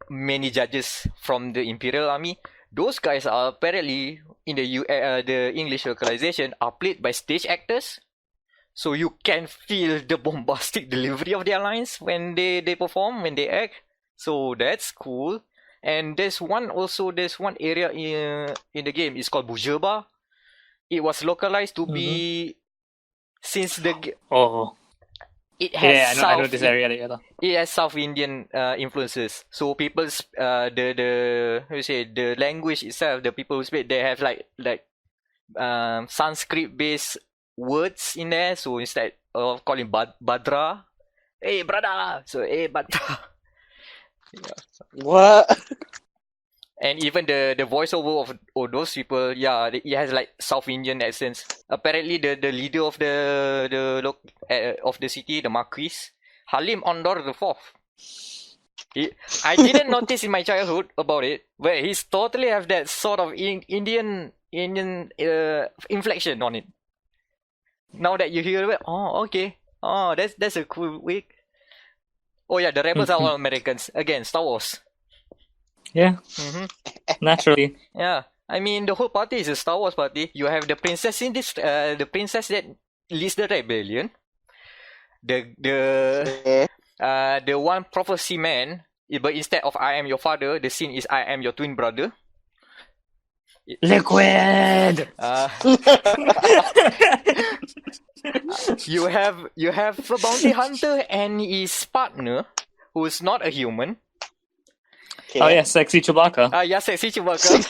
many judges from the Imperial Army. Those guys are apparently in the English localization are played by stage actors. So you can feel the bombastic delivery of their lines when they perform, when they act. So that's cool. And there's one area in the game. It's called Bujeba. It was localized to be since Oh, it has I know this area. it has South Indian influences. So people's the language itself, the people who speak, they have like Sanskrit based words in there. So instead of calling Badra, hey brother, so hey Badra. What? And even the voiceover of those people, yeah, it has like South Indian accents. Apparently, the leader of of the city, the Marquis, Halim Ondor the Fourth. I didn't notice in my childhood about it, but he's totally have that sort of Indian inflection on it. Now that you hear it, oh okay, oh that's a cool way. Oh yeah, the rebels are all Americans again. Star Wars. Yeah, naturally. Yeah, I mean the whole party is a Star Wars party. You have the princess in this, the princess that leads the rebellion. The one prophecy man, but instead of I am your father, the scene is I am your twin brother. Liquid. You have a bounty hunter and his partner, who is not a human. Okay. Oh yeah, sexy Chewbacca. Yeah, sexy Chewbacca.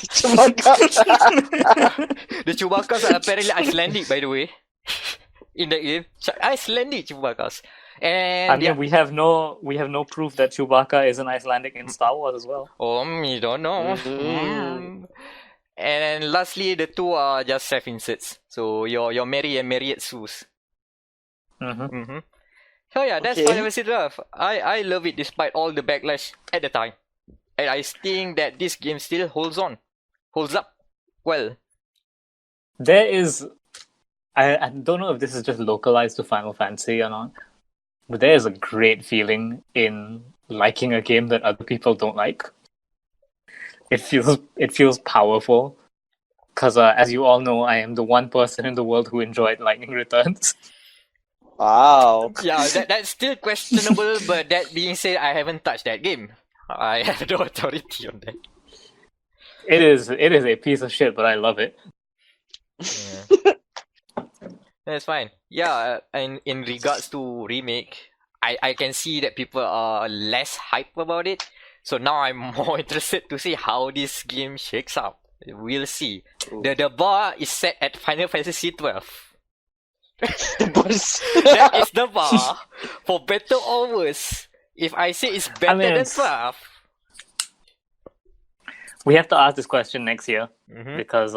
The Chewbaccas are apparently Icelandic, by the way. In the game, Icelandic Chewbaccas. And I mean, we have no proof that Chewbacca is an Icelandic in Star Wars as well. You don't know. And lastly, the two are just self-inserts. So your Mary and Marriott Sues. So yeah, that's Okay. Final Fantasy XII. I love it despite all the backlash at the time. And I think that this game still holds up well. There is, I don't know if this is just localized to Final Fantasy or not, but there is a great feeling in liking a game that other people don't like. It feels powerful, because as you all know, I am the one person in the world who enjoyed Lightning Returns. Wow. Yeah, that's still questionable, but that being said, I haven't touched that game. I have no authority on that. It is a piece of shit, but I love it. Yeah. That's fine. Yeah, and in regards to remake, I can see that people are less hype about it. So now I'm more interested to see how this game shakes out. We'll see. The bar is set at Final Fantasy XII. That is the bar for better or worse. If I say it's better than 12, we have to ask this question next year because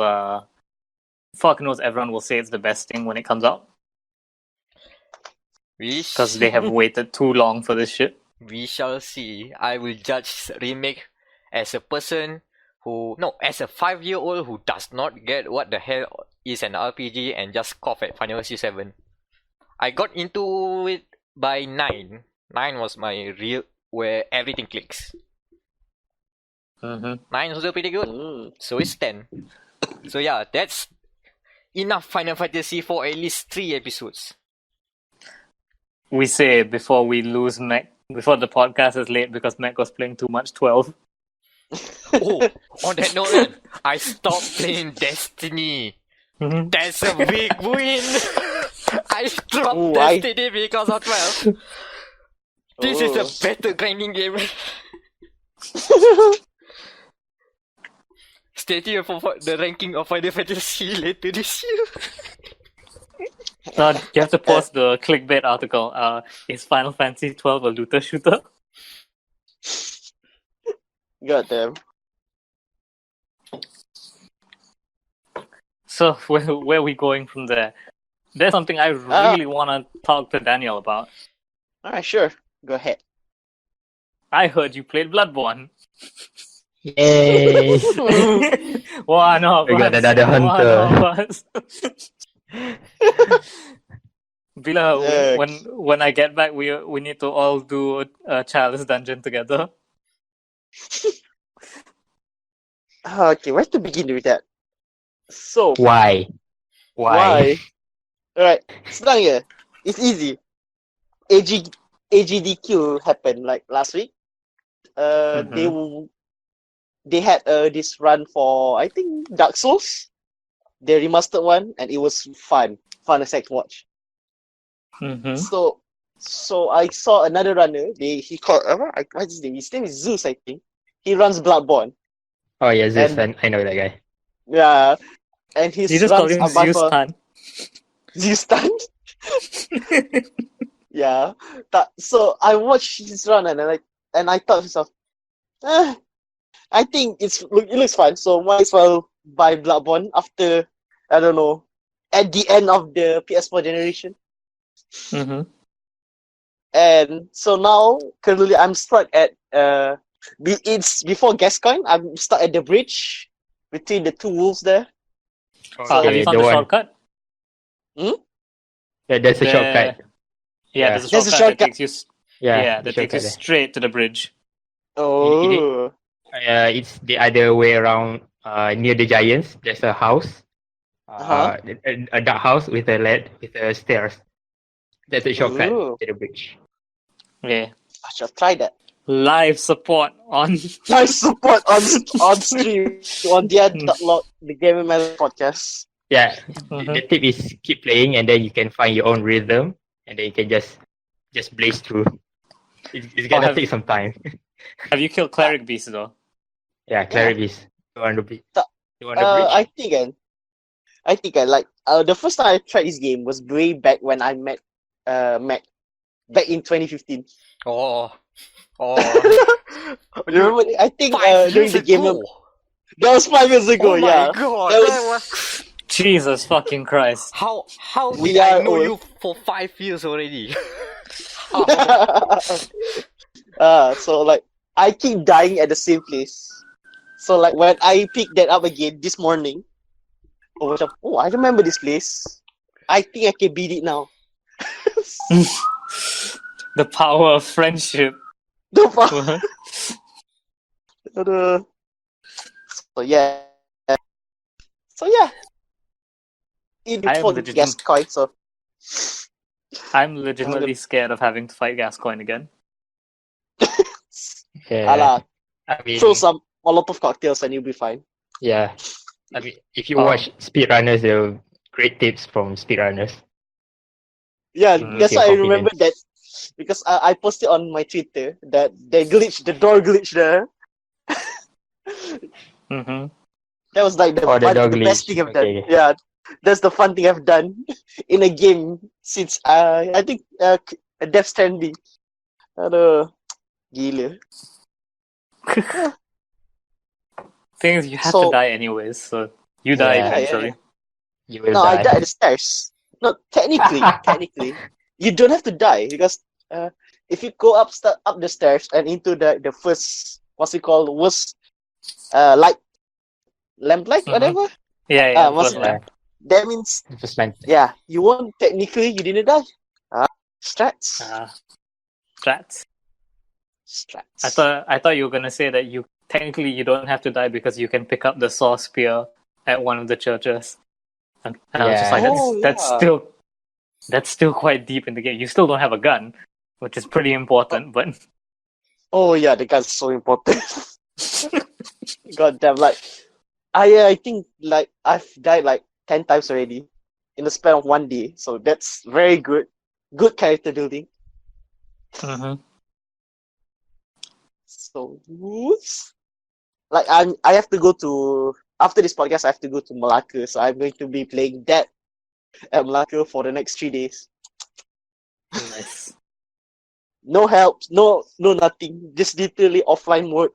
fuck knows everyone will say it's the best thing when it comes out because they have waited too long for this shit. We shall see. I will judge remake as a person as a 5-year-old who does not get what the hell is an RPG and just scoff at Final Fantasy VII. I got into it by 9. 9 was my real where everything clicks. 9 was also pretty good. So it's 10. So yeah, that's enough Final Fantasy for at least 3 episodes. We say before we lose Meck, before the podcast is late because Meck was playing too much 12. Oh, on that note, I stopped playing Destiny. That's a big win. I dropped Destiny because of 12. This is a better grinding game. Stay tuned for the ranking of Final Fantasy later this year. No, you have to post the clickbait article. Is Final Fantasy XII a looter shooter? God damn. So where are we going from there? There's something I really want to talk to Daniel about. Alright, sure. Go ahead. I heard you played Bloodborne. Yay! One of We got us. another hunter. One of us. Bila, Yes. when I get back, we need to all do a childless dungeon together. Okay, where to begin with that? So, Why? why? Alright, senang ya. It's easy. AGDQ happened like last week. They had this run for, I think, Dark Souls, the remastered one, and it was fun as heck to watch. Mm-hmm. So I saw another runner. He called what's his name? His name is Zeus, I think. He runs Bloodborne. Oh yeah, Zeus. And- I know that guy. Yeah, and his You just call runs him are by Zeus far Tan. Zeus Tan. Yeah. So I watched his run and I thought to myself, I think it looks fun. So might as well buy Bloodborne after, I don't know, at the end of the PS4 generation. Mm-hmm. And so now currently I'm stuck at it's before Gascoigne. I'm stuck at the bridge between the two wolves there. Have you found the shortcut? Yeah, there's a The- shortcut. Yeah, Yeah. there's a There's a shortcut that shortcut. takes you. Yeah, that the takes you shortcut straight to the bridge. Oh. It's the other way around. Near the giants, there's a house. Uh-huh. A dark house with a stairs. That's a shortcut Ooh. to the bridge. Yeah. I shall try that. Live support on. Live support on stream on dia.log, the Gaming Man podcast. Yeah, Mhm. the tip is keep playing, and then you can find your own rhythm, and then you can just blaze through. It's gonna take some time. Have you killed cleric beasts though? Yeah, Cleric is on the bridge. Ta- You on the bridge? I think the first time I tried this game was way back when I met Meck back in 2015. Oh. Remember? I think 5 during years the game ago. that was 5 years ago. Oh my Yeah, god. That That was- was... Jesus fucking Christ! How We did I are know old. you for 5 years already? So like I keep dying at the same place. So like when I picked that up again this morning, I remember this place. I think I can beat it now. The power of friendship. The fuck? So yeah. It I am before legit- Gascoigne, so I'm legitimately scared of having to fight Gascoigne again. Yeah. ala, I mean, throw some Molotov cocktails and you'll be fine. yeah. I mean, if you Oh. watch speedrunners, there are great tips from speedrunners. Yeah, that's your why I confidence. remember that because I posted on my Twitter that the door glitch there. Mm-hmm. That was like the Oh, the door the best glitch. thing I've done. Okay. Yeah, that's the fun thing I've done in a game since I think Death Stranding. Aduh, gila. Thing is, you have So- to die anyways, so you die Yeah. eventually. You will No, I die. died at the stairs. No, technically, you don't have to die because if you go up the stairs and into the first worst lamplight, Mhm. whatever. Yeah, must- first lamp. That means Just like you won't technically you didn't die. Strats. Strats. Strats. I thought you were gonna say that you technically you don't have to die because you can pick up the saw spear at one of the churches, and I was just like, Oh, that's still quite deep in the game. You still don't have a gun, which is pretty important, but Oh yeah, the gun's so important. God damn, like I think like I've died like 10 times already in the span of one day. So that's very good. Good character building. Mhm. So like I have to go to after this podcast I have to go to Malacca. So I'm going to be playing that at Malacca for the next 3 days. Nice. No help, no nothing. Just literally offline mode.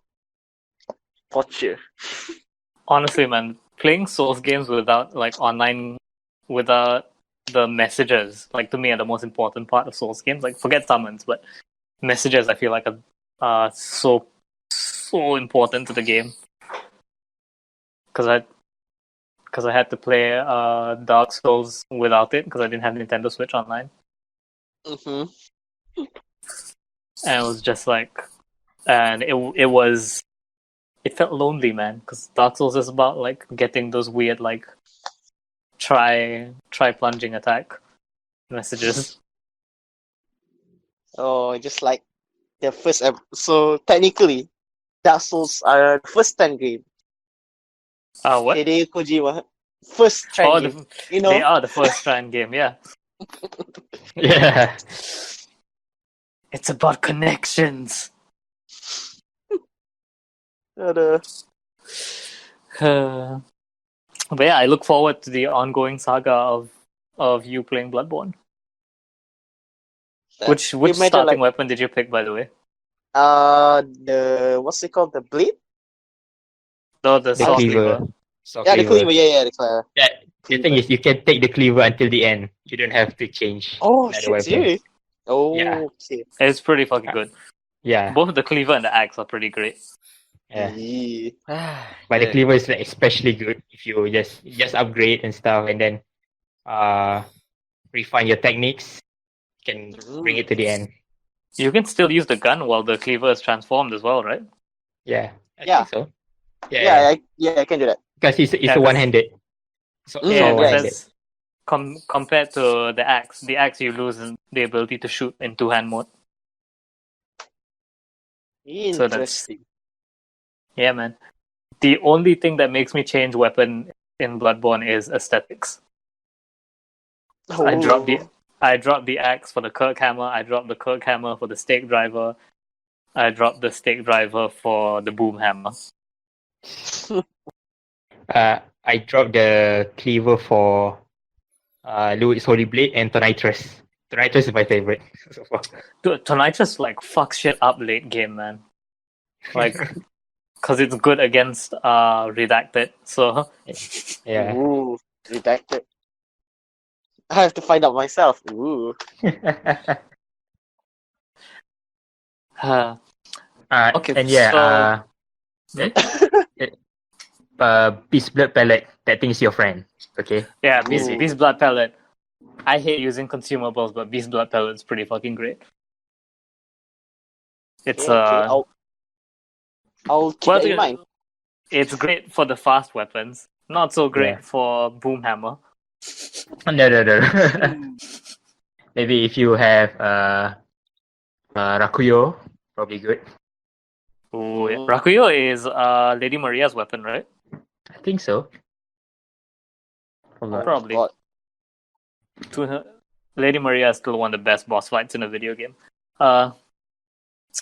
Torture. Honestly, man, playing Souls games without like online, without the messages, like to me are the most important part of Souls games. Like forget summons, but messages I feel like are so important to the game. Because I had to play Dark Souls without it because I didn't have Nintendo Switch online, Mm-hmm. and it was just like, and it felt lonely, man. Because Dark Souls is about like getting those weird like try plunging attack messages. Oh, just like the first. So technically, Dark Souls are the first 10 game. What? Hideo Kojima, first 10 game. You know. They are the first Shrine game, yeah. Yeah. It's about connections. The But yeah, I look forward to the ongoing saga of you playing Bloodborne. Which imagine, starting like, weapon did you pick, by the way? the what's it called? The blade? No, the The sword cleaver. cleaver. Sword Yeah, the cleaver. Yeah, the cleaver. Yeah, the thing is, you can take the cleaver until the end. You don't have to change. Oh another shit, weapon. seriously? Oh, Yeah. okay. It's pretty fucking good. Yeah. Both the cleaver and the axe are pretty great. Yeah. Yeah. But the cleaver is like especially good if you just upgrade and stuff, and then refine your techniques. You can bring it to the end. You can still use the gun while the cleaver is transformed as well, right? Yeah. I Yeah. think so. Yeah, I can do that. Because it's Yeah, a 'cause- one-handed. So Mm, it's Yeah, all right. one-handed. compared to the axe you lose the ability to shoot in two-hand mode. So that's Interesting. yeah, man. The only thing that makes me change weapon in Bloodborne is aesthetics. I dropped the axe for the Kirk hammer. I dropped the Kirk hammer for the stake driver. I dropped the stake driver for the boom hammer. I dropped the cleaver for Louis Holy Blade and Tonitrus. Tonitrus is my favorite so far. Tonitrus like fucks shit up late game, man. Like, cause it's good against redacted. So Yeah. Ooh, redacted. I have to find out myself. Ooh. Okay, and yeah, so- Beast Blood Pellet, that thing is your friend. Okay. yeah, Ooh. Beast Blood Pellet. I hate using consumables, but Beast Blood Pellet is pretty fucking great. It's Okay, I'll keep that in mind. It's great for the fast weapons. Not so great Yeah. for boom hammer. No. Maybe if you have Rakuyo, probably good. Ooh, yeah. Rakuyo is Lady Maria's weapon, right? I think so. Hold on. Probably. God. Lady Maria is still one of the best boss fights in a video game.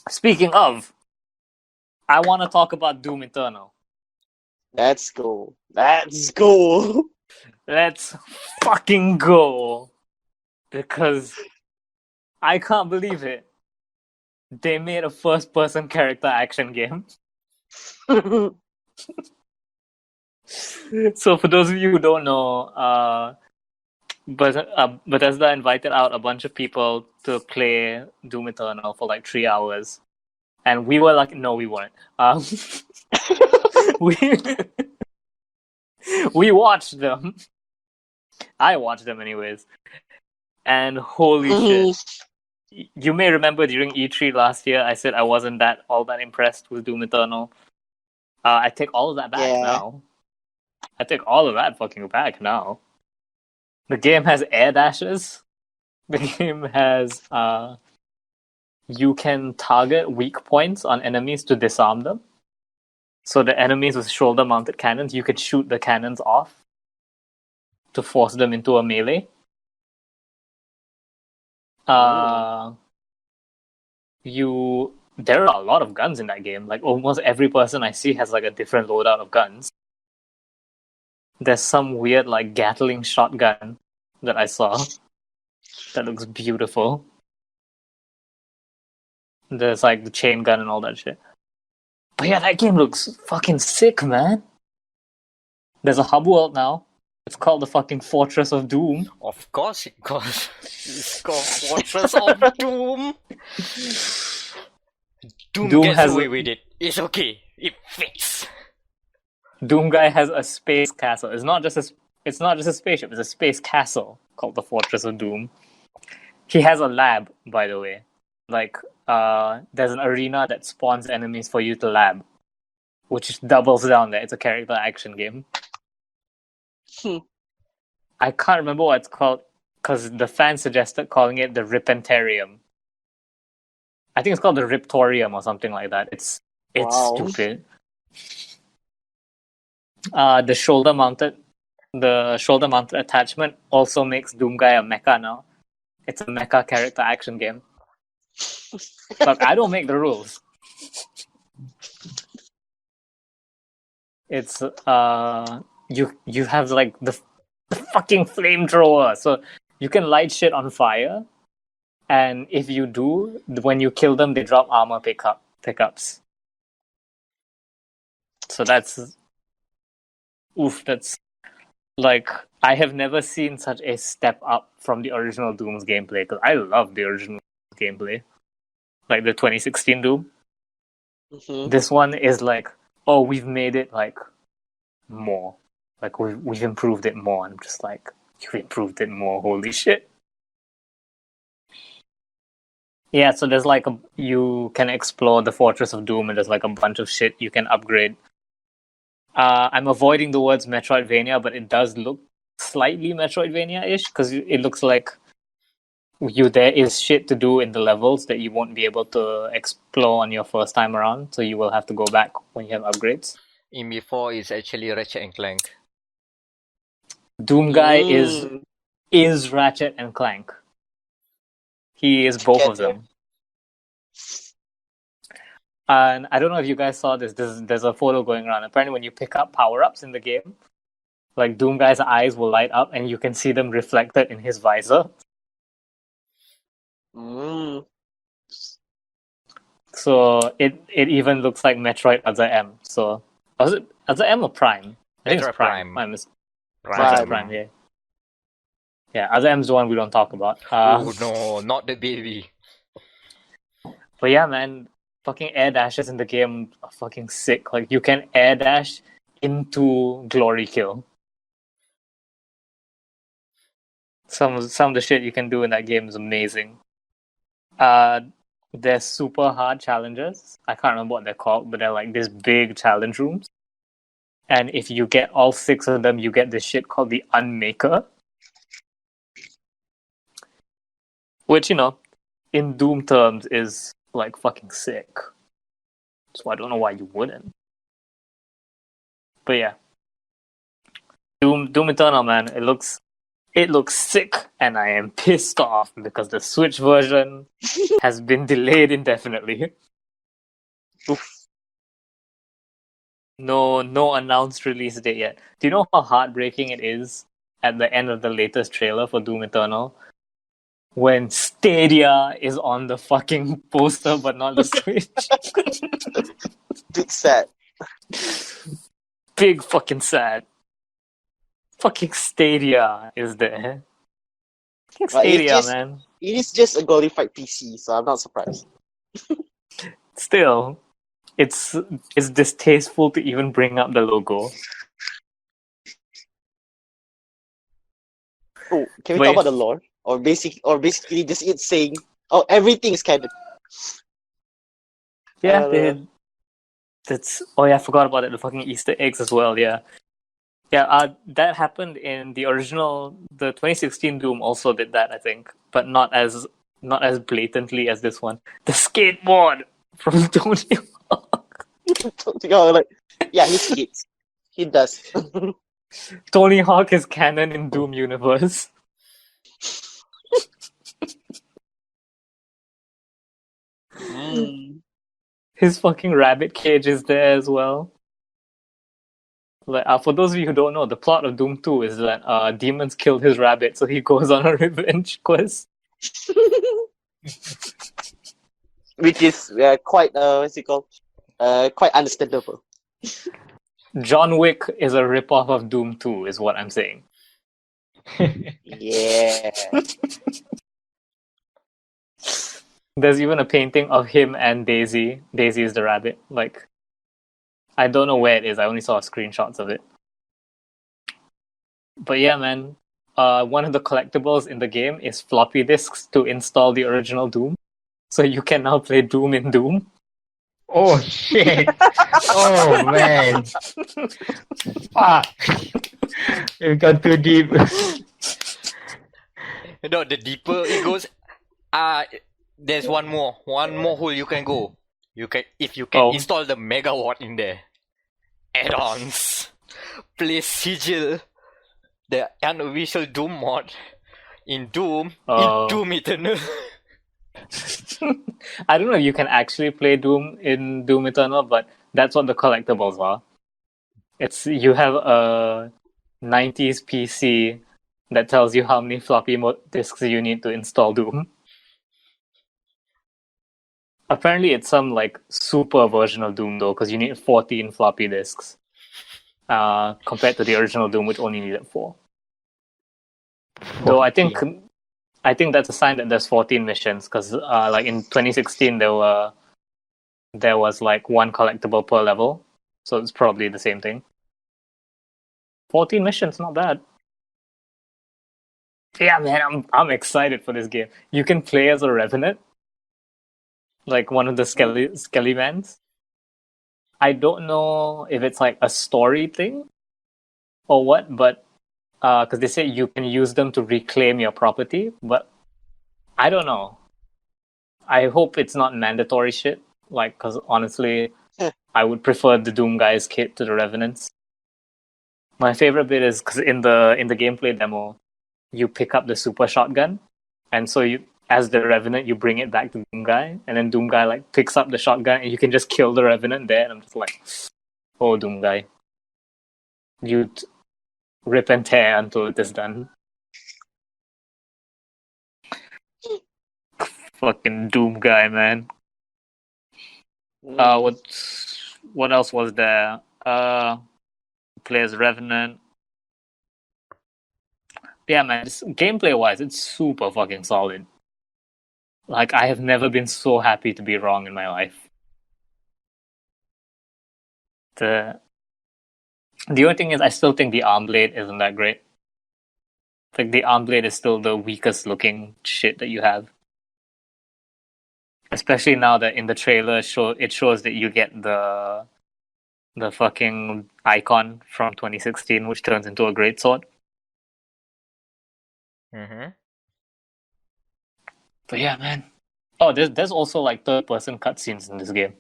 Speaking of, I want to talk about Doom Eternal. Let's go. Let's go. Let's fucking go. Because I can't believe it. They made a first-person character action game. So for those of you who don't know, Bethesda invited out a bunch of people to play Doom Eternal for like 3 hours. And we were like, no, we weren't. we we watched them. I watched them anyways. And holy shit. You may remember during E3 last year, I said I wasn't all that impressed with Doom Eternal. I take all of that back now. I take all of that fucking back now. The game has air dashes. The game has you can target weak points on enemies to disarm them. So the enemies with shoulder-mounted cannons, you could shoot the cannons off to force them into a melee. There are a lot of guns in that game. Like almost every person I see has like a different loadout of guns. There's some weird like Gatling shotgun that I saw that looks beautiful. There's like the chain gun and all that shit. But yeah, that game looks fucking sick, man. There's a hub world now. It's called the fucking Fortress of Doom. Of course it goes. It's called Fortress of Doom. Doom gets has away with it. It's okay. It fits. Doom guy has a space castle. It's not just a spaceship. It's a space castle called the Fortress of Doom. He has a lab, by the way. Like, there's an arena that spawns enemies for you to lab, which doubles down there. It's a character action game. I can't remember what it's called because the fans suggested calling it the Ripentarium. I think it's called the Riptorium or something like that. It's Wow. stupid. The shoulder mounted attachment also makes Doom Guy a mecha now. It's a mecha character action game. Look, I don't make the rules. It's you have like the fucking flamethrower, so you can light shit on fire, and if you do, when you kill them, they drop armor pickups. So that's like, I have never seen such a step up from the original Doom's gameplay, because I love the original gameplay, like the 2016 Doom. Mm-hmm. This one is like, oh, we've made it like more, like we've improved it more. I'm just like, you've improved it more, holy shit. Yeah, so there's like you can explore the Fortress of Doom, and there's like a bunch of shit you can upgrade. I'm avoiding the words Metroidvania, but it does look slightly Metroidvania-ish, because it looks like there is shit to do in the levels that you won't be able to explore on your first time around, so you will have to go back when you have upgrades. In before is actually Ratchet and Clank. Doom Guy is Ratchet and Clank. He is both of them. And I don't know if you guys saw this. There's a photo going around. Apparently, when you pick up power-ups in the game, like Doom Guy's eyes will light up, and you can see them reflected in his visor. So it even looks like Metroid Other M. So was it Other M or Prime? I think it's Metroid Prime. Prime. Metroid Prime. Yeah. Yeah, Other M's the one we don't talk about. Oh no, not the baby. But yeah, man, fucking air dashes in the game are fucking sick. Like, you can air dash into glory kill. Some of the shit you can do in that game is amazing. There's super hard challenges. I can't remember what they're called, but they're like these big challenge rooms. And if you get all 6 of them, you get this shit called the Unmaker. Which, you know, in Doom terms is like fucking sick. So I don't know why you wouldn't. But yeah. Doom Eternal, man, it looks sick, and I am pissed off because the Switch version has been delayed indefinitely. Oof. No announced release date yet. Do you know how heartbreaking it is at the end of the latest trailer for Doom Eternal? When Stadia is on the fucking poster but not the Switch. Big sad. Big fucking sad. Fucking Stadia is there. Fucking Stadia, man. It is just a glorified PC, so I'm not surprised. Still, it's distasteful to even bring up the logo. Oh, can we talk about the lore? Or basically just it saying, oh, everything is canon. Yeah, that's. Oh yeah, I forgot about it. The fucking Easter eggs as well. Yeah. That happened in the original. The 2016 Doom also did that, I think, but not as blatantly as this one. The skateboard from Tony Hawk. Yeah, he skates. He does. Tony Hawk is canon in Doom universe. His fucking rabbit cage is there as well. Like, for those of you who don't know, the plot of Doom 2 is that demons killed his rabbit, so he goes on a revenge quest. Which is quite what's it called? Quite understandable. John Wick is a ripoff of Doom 2, is what I'm saying. Yeah. There's even a painting of him and Daisy. Daisy is the rabbit. Like, I don't know where it is. I only saw screenshots of it. But yeah, man. One of the collectibles in the game is floppy disks to install the original Doom. So you can now play Doom in Doom. Oh shit! Oh man! Fuck! We've gone too deep. No, the deeper it goes, there's one more hole you can go. If you can install the megawatt in there. Add-ons. Play Sigil, the unofficial Doom mod, in Doom Eternal. I don't know if you can actually play Doom in Doom Eternal, but that's what the collectibles are. You have a 90s PC that tells you how many floppy disks you need to install Doom. Apparently, it's some like super version of Doom though, because you need 14 floppy disks, compared to the original Doom, which only needed 4. Though I think that's a sign that there's 14 missions, because like in 2016 there was like one collectible per level, so it's probably the same thing. 14 missions, not bad. Yeah, man, I'm excited for this game. You can play as a Revenant, like one of the Skelly Mans. I don't know if it's like a story thing or what, but because they say you can use them to reclaim your property, but I don't know. I hope it's not mandatory shit, like, because honestly, I would prefer the Doom guy's kit to the Revenants. My favorite bit is because in the gameplay demo, you pick up the super shotgun, and so you, as the Revenant, you bring it back to Doom guy, and then Doom guy like picks up the shotgun, and you can just kill the Revenant there. And I'm just like, oh, Doom guy, you rip and tear until it is done. Fucking Doom guy, man. What else was there? Plays Revenant. Yeah, man. Gameplay wise, it's super fucking solid. Like, I have never been so happy to be wrong in my life. The only thing is, I still think the arm blade isn't that great. Like, the arm blade is still the weakest looking shit that you have. Especially now that in the trailer it shows that you get the fucking icon from 2016, which turns into a greatsword. Mm-hmm. But yeah, man. Oh, there's also like third-person cutscenes in this game.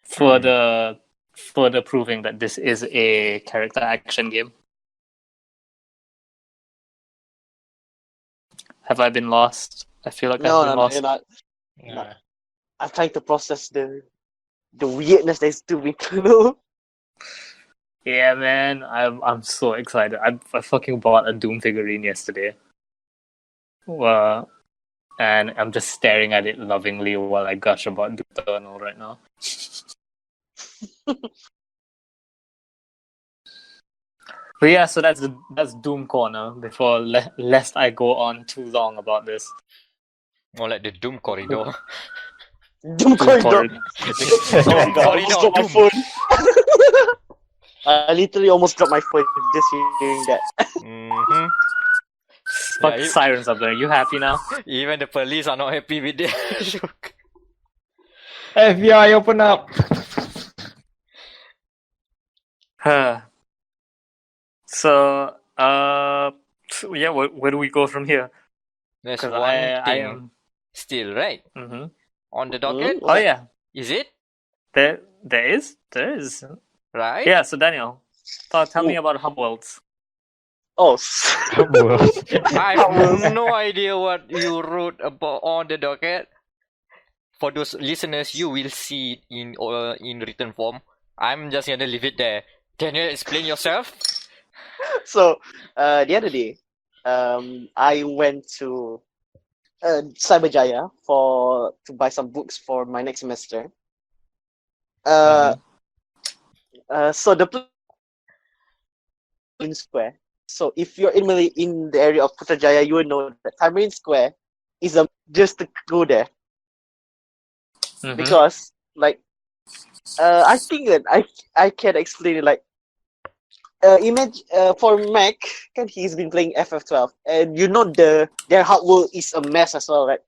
Further proving that this is a character action game. Have I been lost? I feel like I've been lost. You're not. No. I'm trying to process the weirdness that's Doom Eternal. Yeah, man, I'm so excited. I fucking bought a Doom figurine yesterday. And I'm just staring at it lovingly while I gush about Doom Eternal right now. But yeah, so that's Doom Corner. Before lest I go on too long about this. More like the Doom Corridor. Doom Corridor. Doom I almost dropped my phone. I literally almost dropped my phone just hearing that. Mm-hmm. Fuck sirens up there. You happy now? Even the police are not happy with it. FBI, open up! So, yeah, where do we go from here? There's 'Cause one I thing am... still, right? Mm-hmm. On the docket? Oh yeah, Is it? there is. Right? Yeah. So Daniel, tell me about Hub Worlds. Oh. I have no idea what you wrote about on the docket. For those listeners, you will see it in written form. I'm just gonna leave it there. Can you explain yourself? So, the other day, I went to Cyberjaya to buy some books for my next semester. So the Tamarind Square. So if you're in the area of Putrajaya, you will know that Tamarind Square is just to go there Mhm. because like I think that I can explain it like image for Meck, he's been playing FF12, and you know their hard world is a mess as well, right?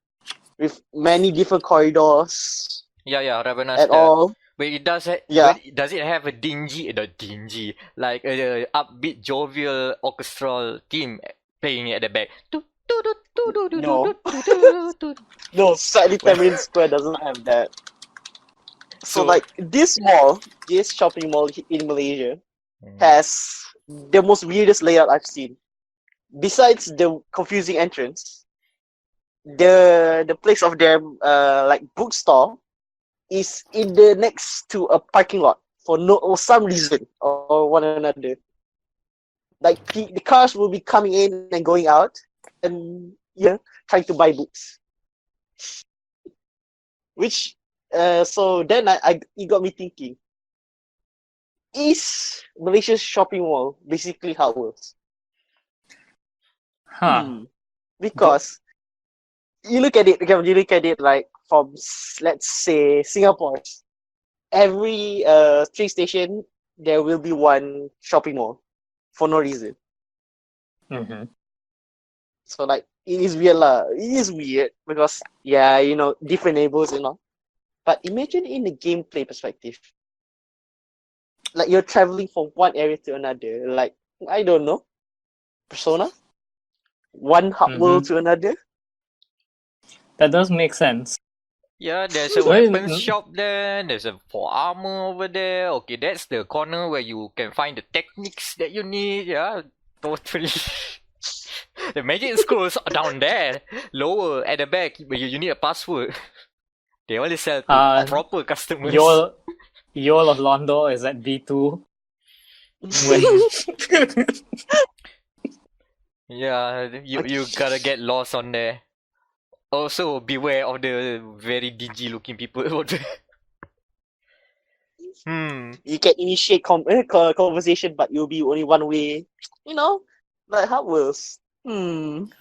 With many different corridors Yeah, and Ravenaster. all. But it does Yeah. does it have a dingy, like a upbeat, jovial orchestral theme playing at the back? No. No, sadly, Tamarind Square doesn't have that. So like this shopping mall in Malaysia has the most weirdest layout I've seen. Besides the confusing entrance, the place of their like bookstore is in the next to a parking lot for some reason or one another. Like the cars will be coming in and going out, and trying to buy books. Which so then it got me thinking: is Malaysia's shopping mall basically how it works? Huh. Because you look at it like from, let's say, Singapore's every train station there will be one shopping mall for no reason. Mm-hmm. So like it is weird lah. It is weird because different neighborhoods and all. But imagine in the gameplay perspective, like you're traveling from one area to another. Like I don't know, Persona, one hub world to another. That does make sense. Yeah, there's a weapons shop there. There's a for armor over there. Okay, that's the corner where you can find the techniques that you need. Yeah, totally. The magic scrolls are down there, lower at the back, but you need a password. They only sell to proper customers. Yol of Londo is at B2. Yeah, you gotta get lost on there. Also, beware of the very dingy looking people out there. You can initiate conversation, but you'll be only one way. Like how was? Man,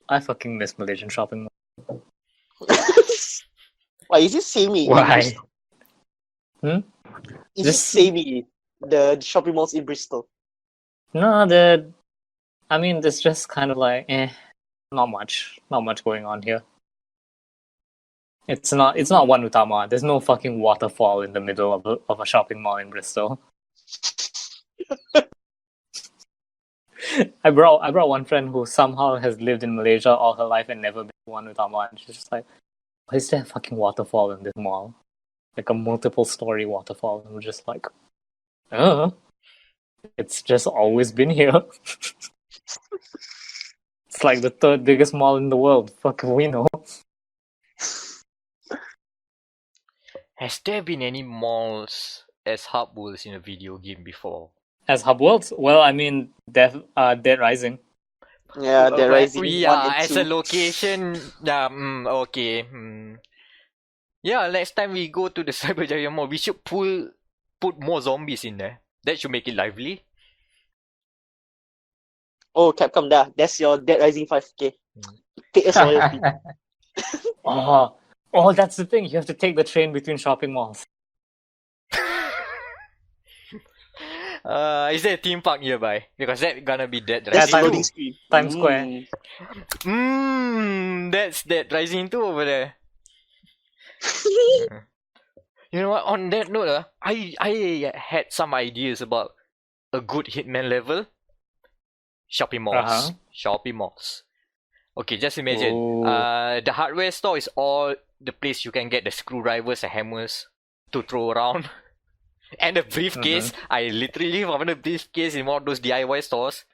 I fucking miss Malaysian shopping. Why is it samey? Why? Is it samey? The shopping malls in Bristol? No, I mean, it's just kind of like, not much going on here. It's not One Utama. There's no fucking waterfall in the middle of a shopping mall in Bristol. I brought one friend who somehow has lived in Malaysia all her life and never been to One Utama, and she's just like, why is there a fucking waterfall in this mall? Like a multiple story waterfall. And we're just like, it's just always been here. It's like the third biggest mall in the world. Fuck, we know. Has there been any malls as hub worlds in a video game before? As hub worlds? Well, I mean, Dead Rising. Yeah, Dead Rising. Yeah, as a location. Okay. Yeah, next time we go to the Cyberjaya Mall, we should put more zombies in there. That should make it lively. Oh, Capcom, that's your Dead Rising 5K. Pay us royalty. Oh, that's the thing. You have to take the train between shopping malls. Is there a theme park nearby? Because that's gonna be Dead That's Rising loading 2. screen. Times Square. That's Dead Rising 2 over there. You know what? On that note, I had some ideas about a good Hitman level. Shopping malls. Shopping malls. Okay, just imagine. The hardware store is all the place you can get the screwdrivers and hammers to throw around. And the briefcase. I literally found a briefcase in one of those DIY stores.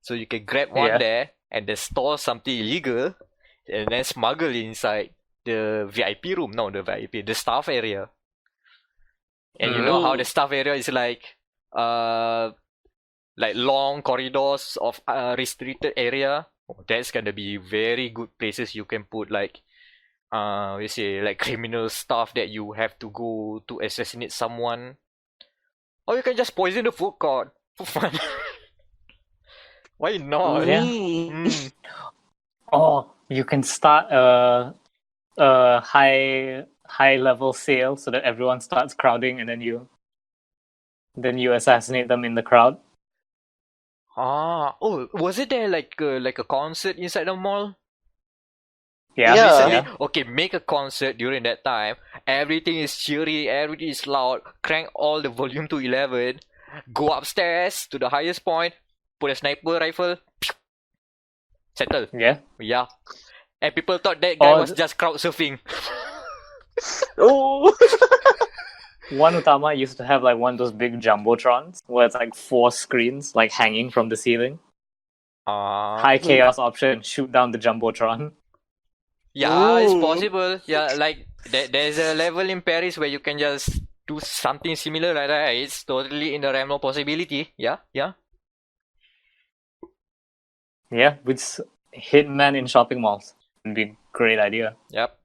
So you can grab one there and then store something illegal and then smuggle inside the VIP room. No, the staff area. And you know how the staff area is like long corridors of restricted area. That's gonna be very good places you can put like we say like criminal stuff that you have to go to assassinate someone, or you can just poison the food court for fun. Why not? Yeah. Mm. Oh, you can start a high level sale so that everyone starts crowding, and then you assassinate them in the crowd. Oh, was it there like a concert inside the mall? Yeah. Yeah. Recently, okay, make a concert during that time. Everything is cheery, everything is loud. Crank all the volume to 11. Go upstairs to the highest point. Put a sniper rifle. Settle. Yeah. Yeah. And people thought that guy Or was just crowd surfing. Oh. One Utama used to have like one of those big jumbotrons where it's like 4 screens like hanging from the ceiling. High chaos option, shoot down the jumbotron. Yeah, it's Ooh. possible. Yeah, like there's a level in Paris where you can just do something similar like that. It's totally in the realm of possibility. Yeah, yeah. Yeah, with Hitman in shopping malls. Would be a great idea. Yep.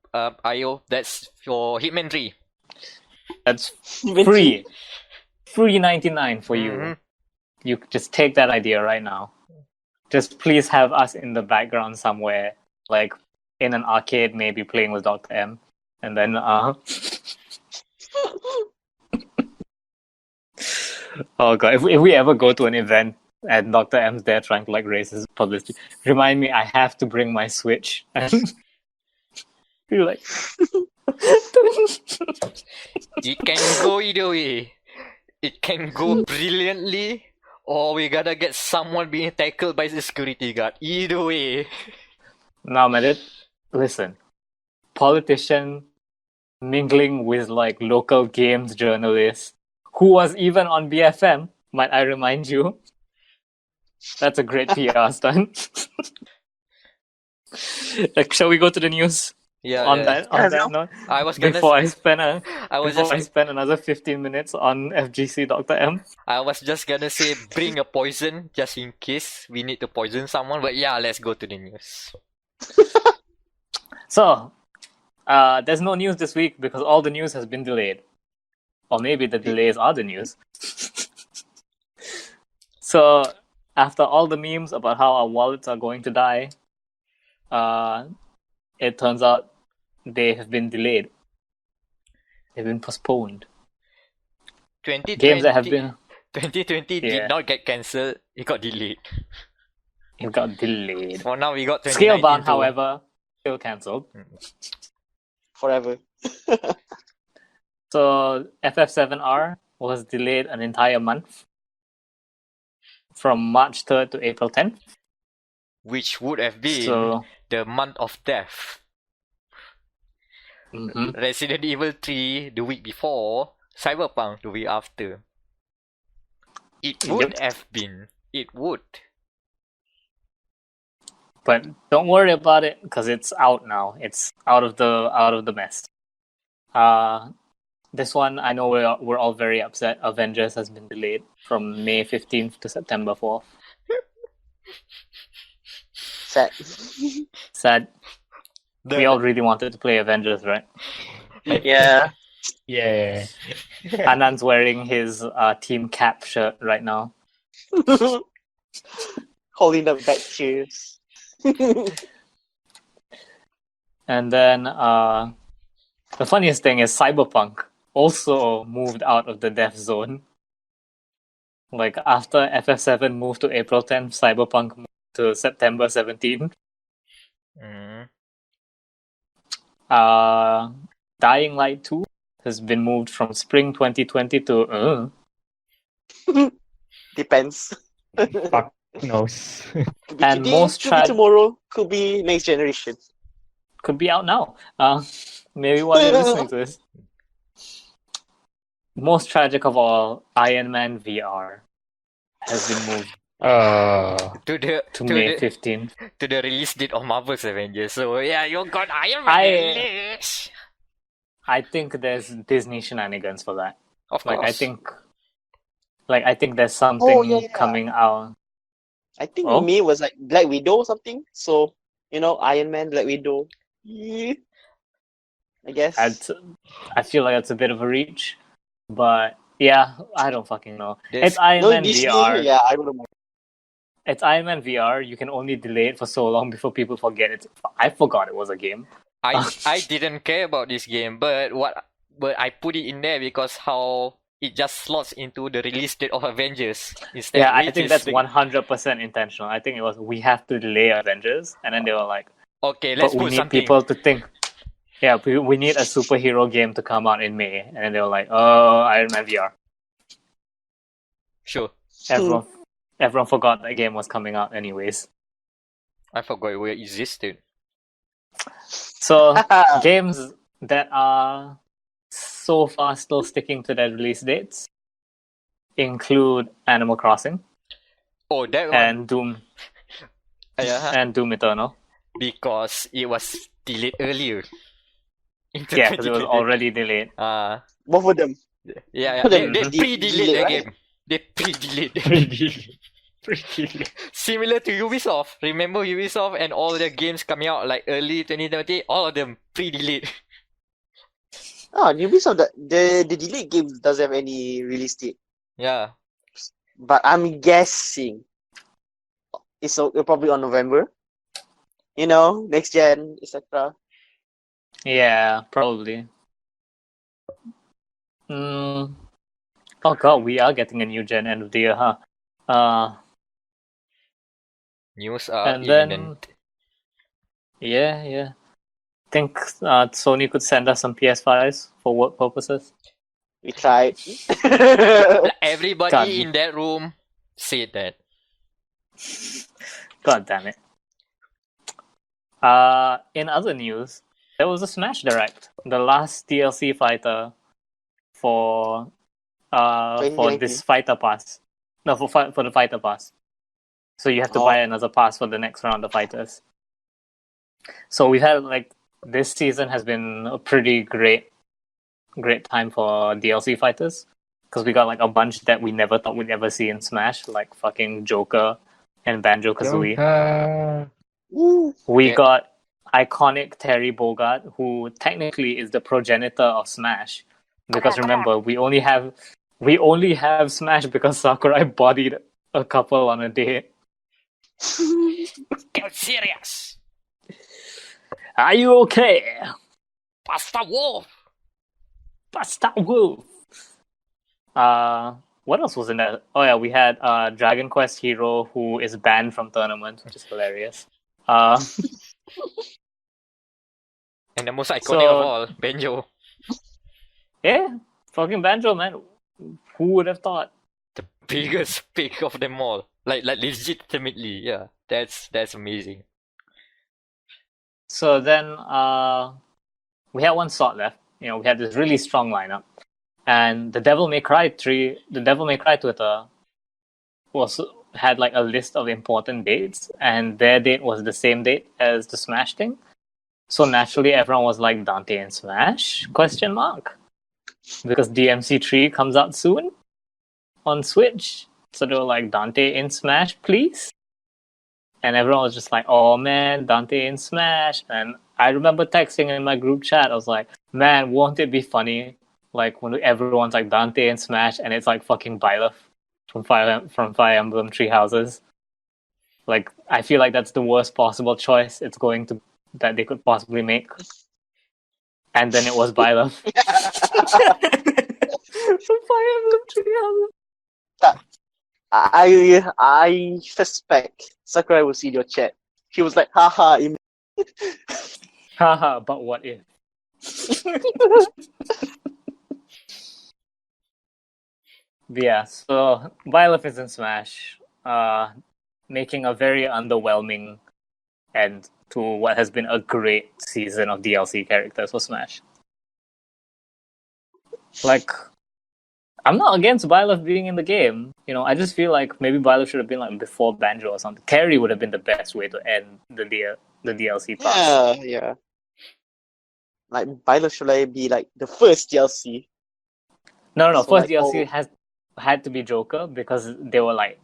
IO, that's for Hitman 3. That's free. Free 99 for you. Mhm. You just take that idea right now. Just please have us in the background somewhere, like in an arcade, maybe playing with Dr. M. And then, oh god, if we ever go to an event and Dr. M's there trying to like raise his publicity, remind me I have to bring my Switch. And you're like, It can go either way. It can go brilliantly, or we gotta get someone being tackled by the security guard. Either way. now, man, listen, politician mingling with like local games journalists who was even on BFM, might I remind you? That's a great PR stunt. Like, shall we go to the news? Yeah. on yeah. that note, I was gonna. before I spend I spend another 15 minutes on FGC Dr. M. I was just gonna say bring a poison just in case we need to poison someone. But yeah, let's go to the news. So, there's no news this week because all the news has been delayed. Or maybe the delays are the news. So, after all the memes about how our wallets are going to die, it turns out they have been delayed. They've been postponed. 2020, Games that have been 2020 Yeah. did not get cancelled. It got delayed. it got delayed. For now, we got 2019 Scalebound, too. however, still cancelled. Forever. So FF7R was delayed an entire month from March 3rd to April 10th. Which would have been So the month of death. mhm. Resident Evil 3 the week before, Cyberpunk the week after. It would have been. It would. But don't worry about it because it's out now. It's out of the mess. This one I know we're all very upset. Avengers has been delayed from May 15th to September 4th. Sad. Sad. We all really wanted to play Avengers, right? Yeah. Yeah. Anand's wearing his Team Cap shirt right now. Holding the back cheers. And then the funniest thing is Cyberpunk also moved out of the death zone. Like after FF7 moved to April 10th, Cyberpunk moved to September 17th. Mm. Dying Light 2 has been moved from spring 2020 to Depends. Fuck knows. Could be And today, most could be tomorrow, could be next generation. could be out now. Maybe while you're listening to this. Most tragic of all, Iron Man VR has been moved To the to May 15th. to the release date of Marvel's Avengers. So yeah, you got Iron Man release. I think there's Disney shenanigans for that. Of course. I think there's something yeah. coming out. I think Oh? May was like Black Widow or something. So, Iron Man, Black Widow. Yeah. I guess. I feel like it's a bit of a reach, but yeah, I don't fucking know. There's- It's Iron No, Man Disney. VR. Yeah, I don't know. It's Iron Man VR. You can only delay it for so long before people forget it. I forgot it was a game. I didn't care about this game, but I put it in there because how it just slots into the release date of Avengers instead. Yeah, I which think is that's the- 100% intentional. I think it was we have to delay Avengers, and then they were like, Okay, but let's we put need something. people to think. Yeah, we need a superhero game to come out in May, and then they were like, oh, Iron Man VR. Sure, Everyone forgot that game was coming out anyways. I forgot it existed. So games that are so far still sticking to their release dates include Animal Crossing Oh, that one. and Doom Yeah, and Doom Eternal. because it was delayed earlier. Into Yeah, because it was 2020. already delayed. Both of them. Yeah, But they then pre-delayed the right? game. They pre-delayed the game. Similar to Ubisoft. Remember Ubisoft and all the games coming out like early 2020? All of them pre-delayed. Oh, Ubisoft, the delayed game doesn't have any release date. Yeah. But I'm guessing it's probably on November. You know, next gen, etc. Yeah, probably. Oh god, we are getting a new gen end of the year, huh? News are And then imminent. yeah. Think Sony could send us some PS5s for work purposes. We tried. Everybody God. in that room said that. God damn it. In other news, there was a Smash Direct, the last DLC fighter for 2019. this fighter pass. No, for the fighter pass. So you have to buy another pass for the next round of fighters. So we've had this season has been a pretty great time for DLC fighters because we got a bunch that we never thought we'd ever see in Smash, like fucking Joker and Banjo-Kazooie. Woo. We Yeah. got iconic Terry Bogard, who technically is the progenitor of Smash, because remember we only have Smash because Sakurai bodied a couple on a date. Get serious! Are you okay? Pasta Wolf! Basta Wolf. What else was in there? Oh yeah, we had Dragon Quest Hero, who is banned from tournaments, which is hilarious. And the most iconic So- of all, Banjo. Yeah, fucking Banjo, man. Who would have thought? The biggest pick of them all. Like legitimately, yeah. That's amazing. So then we had one slot left. We had this really strong lineup. And the Devil May Cry Twitter had a list of important dates, and their date was the same date as the Smash thing. So naturally everyone was like, Dante and Smash? ? Because DMC3 comes out soon on Switch. So they were like, Dante in Smash, please? And everyone was just like, oh man, Dante in Smash. And I remember texting in my group chat, I was like, man, won't it be funny? When everyone's like Dante in Smash and it's fucking Byleth from Fire Emblem Three Houses. I feel like that's the worst possible choice that they could possibly make. And then it was Byleth. From Fire Emblem Three Houses. I suspect Sakurai will see your chat. He was like, haha. Haha, but what if? Yeah, so Byleth is in Smash, making a very underwhelming end to what has been a great season of DLC characters for Smash. I'm not against Byleth being in the game. I just feel like maybe Byleth should have been before Banjo or something. Terry would have been the best way to end the DLC pass. Yeah. Byleth should be the first DLC. No. So, First DLC had to be Joker because they were like,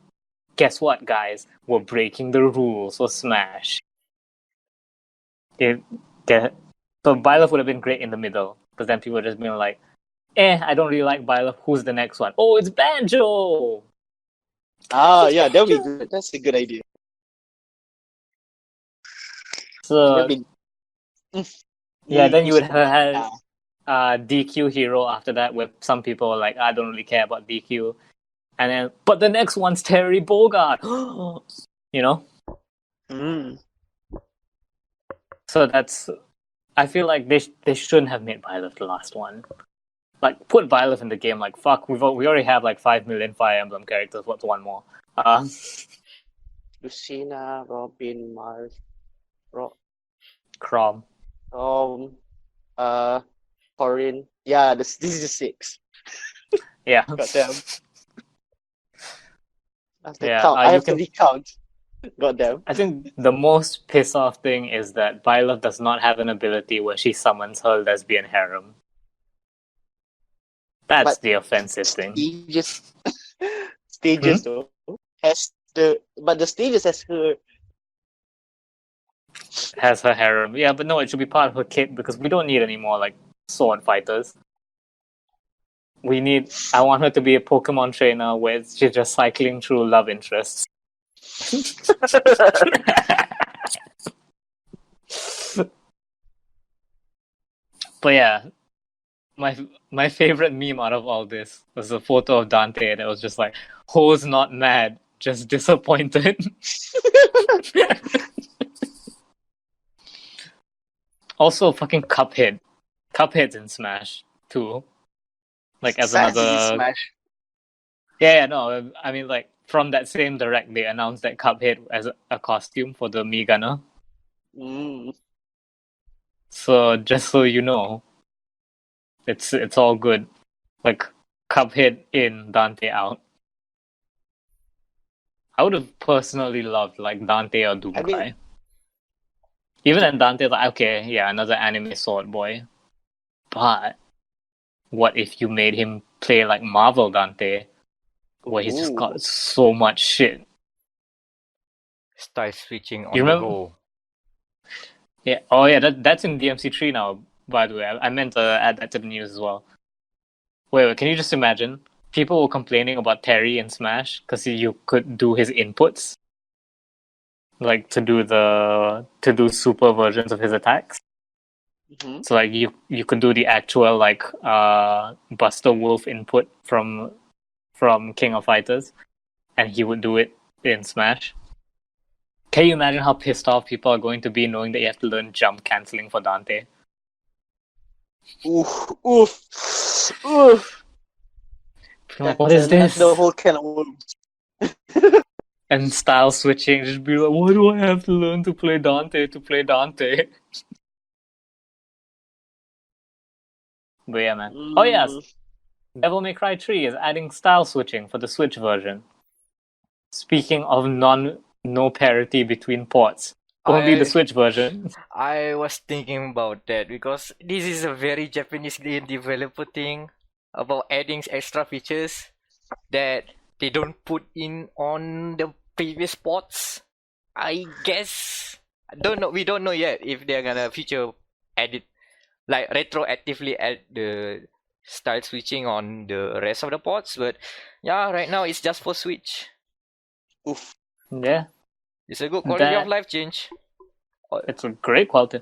guess what, guys? We're breaking the rules for Smash. So Byleth would have been great in the middle, because then people would just been like, I don't really like Byleth. Who's the next one? Oh, it's Banjo! Yeah, that'll be good. That's a good idea. So, That'll be... yeah, then you would Use- have had DQ hero after that, where some people were like, I don't really care about DQ. And then, but the next one's Terry Bogard! You know? Mm. So that's... I feel like they shouldn't have made Byleth the last one. Like, put Byleth in the game, like, fuck, we already have like 5 million Fire Emblem characters, what's one more? Lucina, Robin, Mars, Crom. Corin. Yeah, this is 6. Yeah. Goddamn. I have to Yeah, count. I you have can- to recount. Goddamn. I think the most piss off thing is that Byleth does not have an ability where she summons her lesbian harem. That's But- the offensive thing. Stages though has the stages has her. Has her harem. Yeah, but no, it should be part of her kit because we don't need any more like sword fighters. I want her to be a Pokemon trainer where she's just cycling through love interests. But yeah, my favorite meme out of all this was a photo of Dante that was just like, "Ho's not mad, just disappointed." Also, fucking Cuphead. Cuphead's in Smash too. Like as Sassy another. Smash. Yeah, no. I mean, like from that same direct, they announced that Cuphead as a costume for the Mii Gunner. Mm. So just so you know, it's all good. Like Cuphead in, Dante out. I would have personally loved like Dante or Doomkai. I mean- Even then, Dante's like, okay, yeah, another anime sword boy. But what if you made him play like Marvel Dante, where he's just Ooh. got so much shit? Style switching on You the remember- go. Yeah. Oh yeah, that's in DMC3 now. By the way, I meant to add that to the news as well. Wait, can you just imagine? People were complaining about Terry in Smash because you could do his inputs, like to do super versions of his attacks. Mhm. So like you could do the actual like Buster Wolf input from King of Fighters, and he would do it in Smash. Can you imagine how pissed off people are going to be knowing that you have to learn jump canceling for Dante? Oof. Oof. Like, what is That's this? the whole can of worms. And style switching, just be like, why do I have to learn to play Dante to play Dante? But yeah, man. Oh yes, Devil May Cry 3 is adding style switching for the Switch version. Speaking of no parity between ports, only the Switch version. I was thinking about that because this is a very Japanese game developer thing about adding extra features that they don't put in on the previous ports. I guess don't know. We don't know yet if they're gonna feature edit like retroactively add the style switching on the rest of the ports. But yeah, right now it's just for Switch. Oof. Yeah, It's a good quality That- of life change. it's a great quality.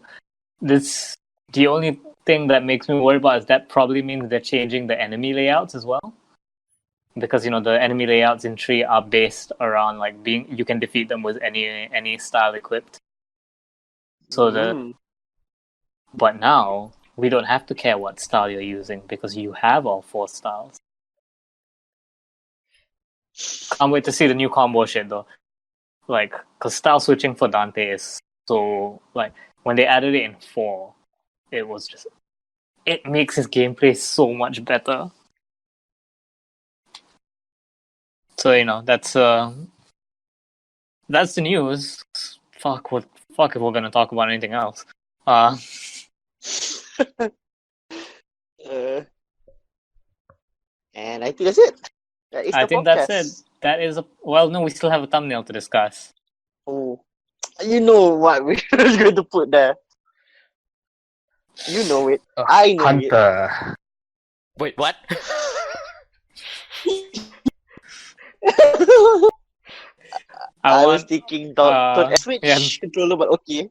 The only thing that makes me worry about is that probably means they're changing the enemy layouts as well. Because the enemy layouts in 3 are based around like you can defeat them with any style equipped. So but now we don't have to care what style you're using because you have all 4 styles. Can't wait to see the new combo shit though. Like, cause style switching for Dante is so like when they added it in 4, it makes his gameplay so much better. So that's the news. Fuck if we're gonna talk about anything else. And I think that's it. That is I the think podcast. that's it. That is no, we still have a thumbnail to discuss. Oh, you know what we're going to put there. You know it. I know it. Hunter. Wait, what? I was want thinking Switch yeah, controller, but okay.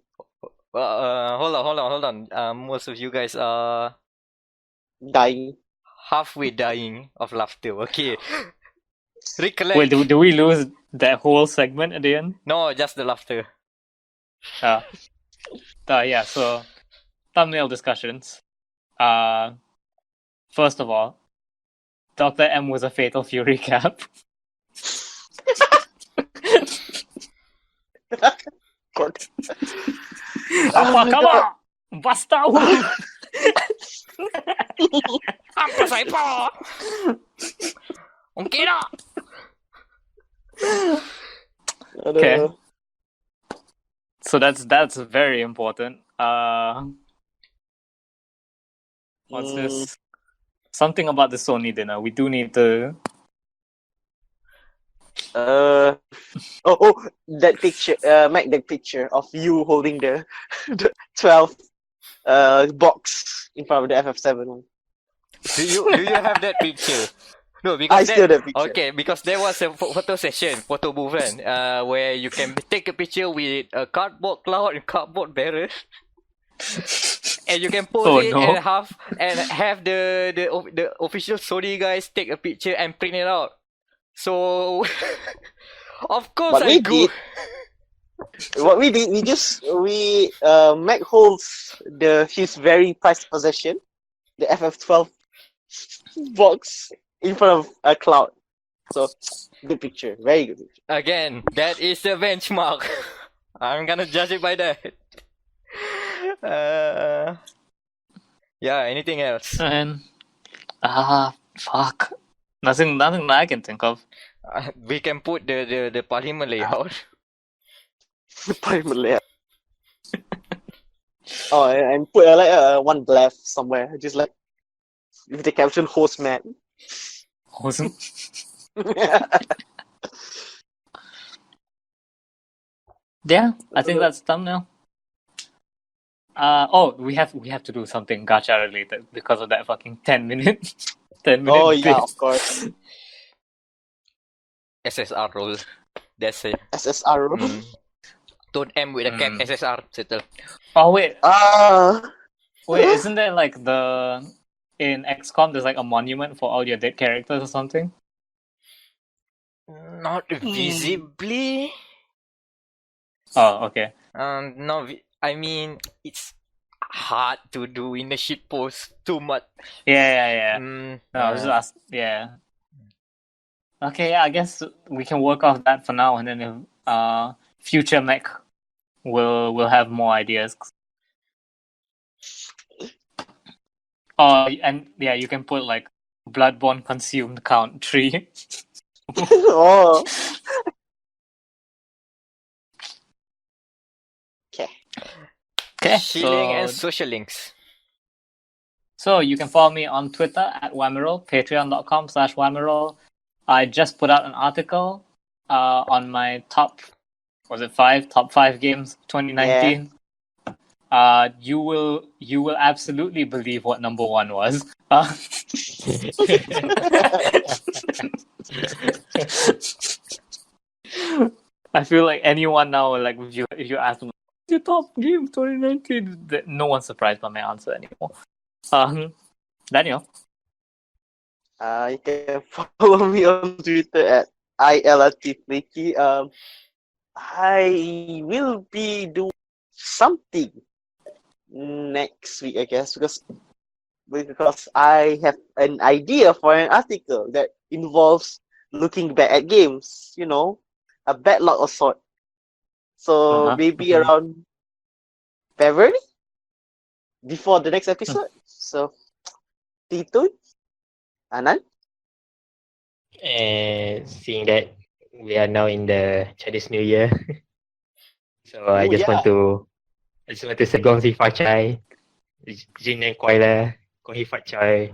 Hold on. Most of you guys are Dying. halfway dying of laughter. Okay. wait, Recollect. do we lose that whole segment at the end? No, just the laughter. Yeah, so thumbnail discussions. First of all, Dr. M was a Fatal Fury cap. God. Apa kabar? Basta aku. Apa saya pa? Okay na. Okay. Aduh. So that's very important. What's this? Something about the Sony dinner. We do need to. That picture. Make that picture of you holding the 12 box in front of the FF7 one. Do you have that picture? No, I because still have that picture. okay, because there was a photo session, photo booth, where you can take a picture with a cardboard cloud and cardboard barrel, and you can pose and have the official Sony guys take a picture and print it out. So, of course, What we did, Mac holds his very prized possession, the FF12 box in front of a cloud. So, good picture, very good picture. Again, that is the benchmark. I'm gonna judge it by that. Yeah. Anything else? And fuck. Nothing that I can think of. We can put the parliament layout. Parliament layout. And put one left somewhere, just like with the caption "host man." Awesome. Yeah, I think that's thumbnail. We have to do something gacha related because of that fucking 10 minute. 10-minute. Oh yeah, bit. of course. SSR role. That's it. SSR. Tun M with a cap SSR settle. Oh wait, Wait, isn't there like in XCOM there's like a monument for all your dead characters or something? Not visibly. Oh, okay. No, I mean it's hard to do in a shit post too much. Yeah. No, I was just yeah. Okay, yeah, I guess we can work off that for now, and then if future Meck will have more ideas. Oh, and yeah, you can put like Bloodborne consumed count 3. Oh. Okay. Shilling and social links. So you can follow me on Twitter at Wamerol, patreon.com/Wamerol. I just put out an article on my top 5 games 2019. You will absolutely believe what number 1 was. I feel like anyone now, like if you ask them your top game 2019, no one's surprised by my answer anymore. Daniel. You can follow me on Twitter at IRL RPG. I will be doing something next week, I guess, because I have an idea for an article that involves looking back at games. You know, a backlog of sort. So maybe around February before the next episode. So stay tuned. Anan? And seeing that we are now in the Chinese New Year, so I just want to say Gong Xi Fa Chai, Jin and Kuai Gong Xi Fa Chai,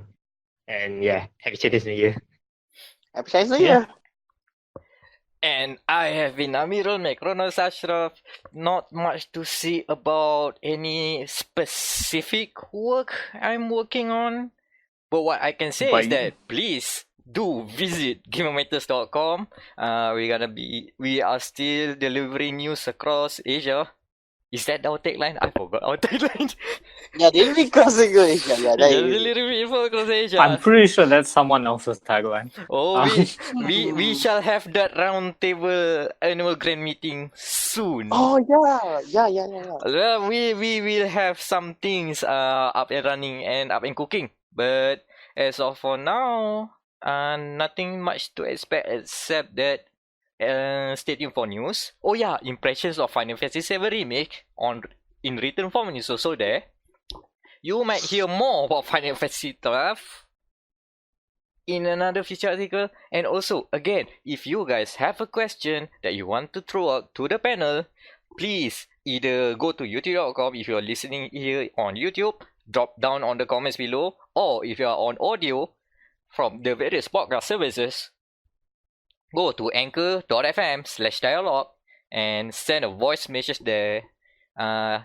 and yeah, Happy Chinese New Year. Happy Chinese New Year. And I have been Amirul Mekronos Ashraf. Not much to say about any specific work I'm working on. But what I can say is that please do visit GamerMatters.com. We are still delivering news across Asia. Is that our tagline? I forgot our tagline. Yeah, delivery across Asia. Yeah, that is. Delivery info across Asia. I'm pretty sure that's someone else's tagline. Oh, we shall have that round table annual grand meeting soon. Oh yeah. We will have some things up and running and up and cooking. But as of for now, nothing much to expect except that stay tuned for news. Oh yeah, impressions of Final Fantasy VII Remake in written form is also there. You might hear more about Final Fantasy XII in another future article. And also, again, if you guys have a question that you want to throw out to the panel, please either go to youtube.com if you're listening here on YouTube, drop down on the comments below, or if you are on audio from the various podcast services, go to anchor.fm/dialogue and send a voice message there.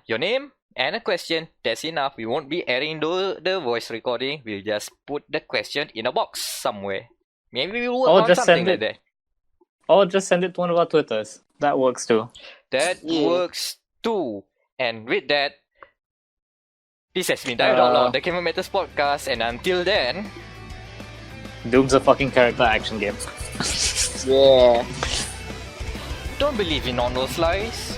Your name and a question, that's enough. We won't be airing the voice recording. We'll just put the question in a box somewhere. Maybe we'll work on something like that. Or just send it to one of our Twitters. That works too. That works too. And with that, this has been dia.log, the Gamer Matters podcast, and until then, Doom's a fucking character action game. Yeah. don't believe in all those lies.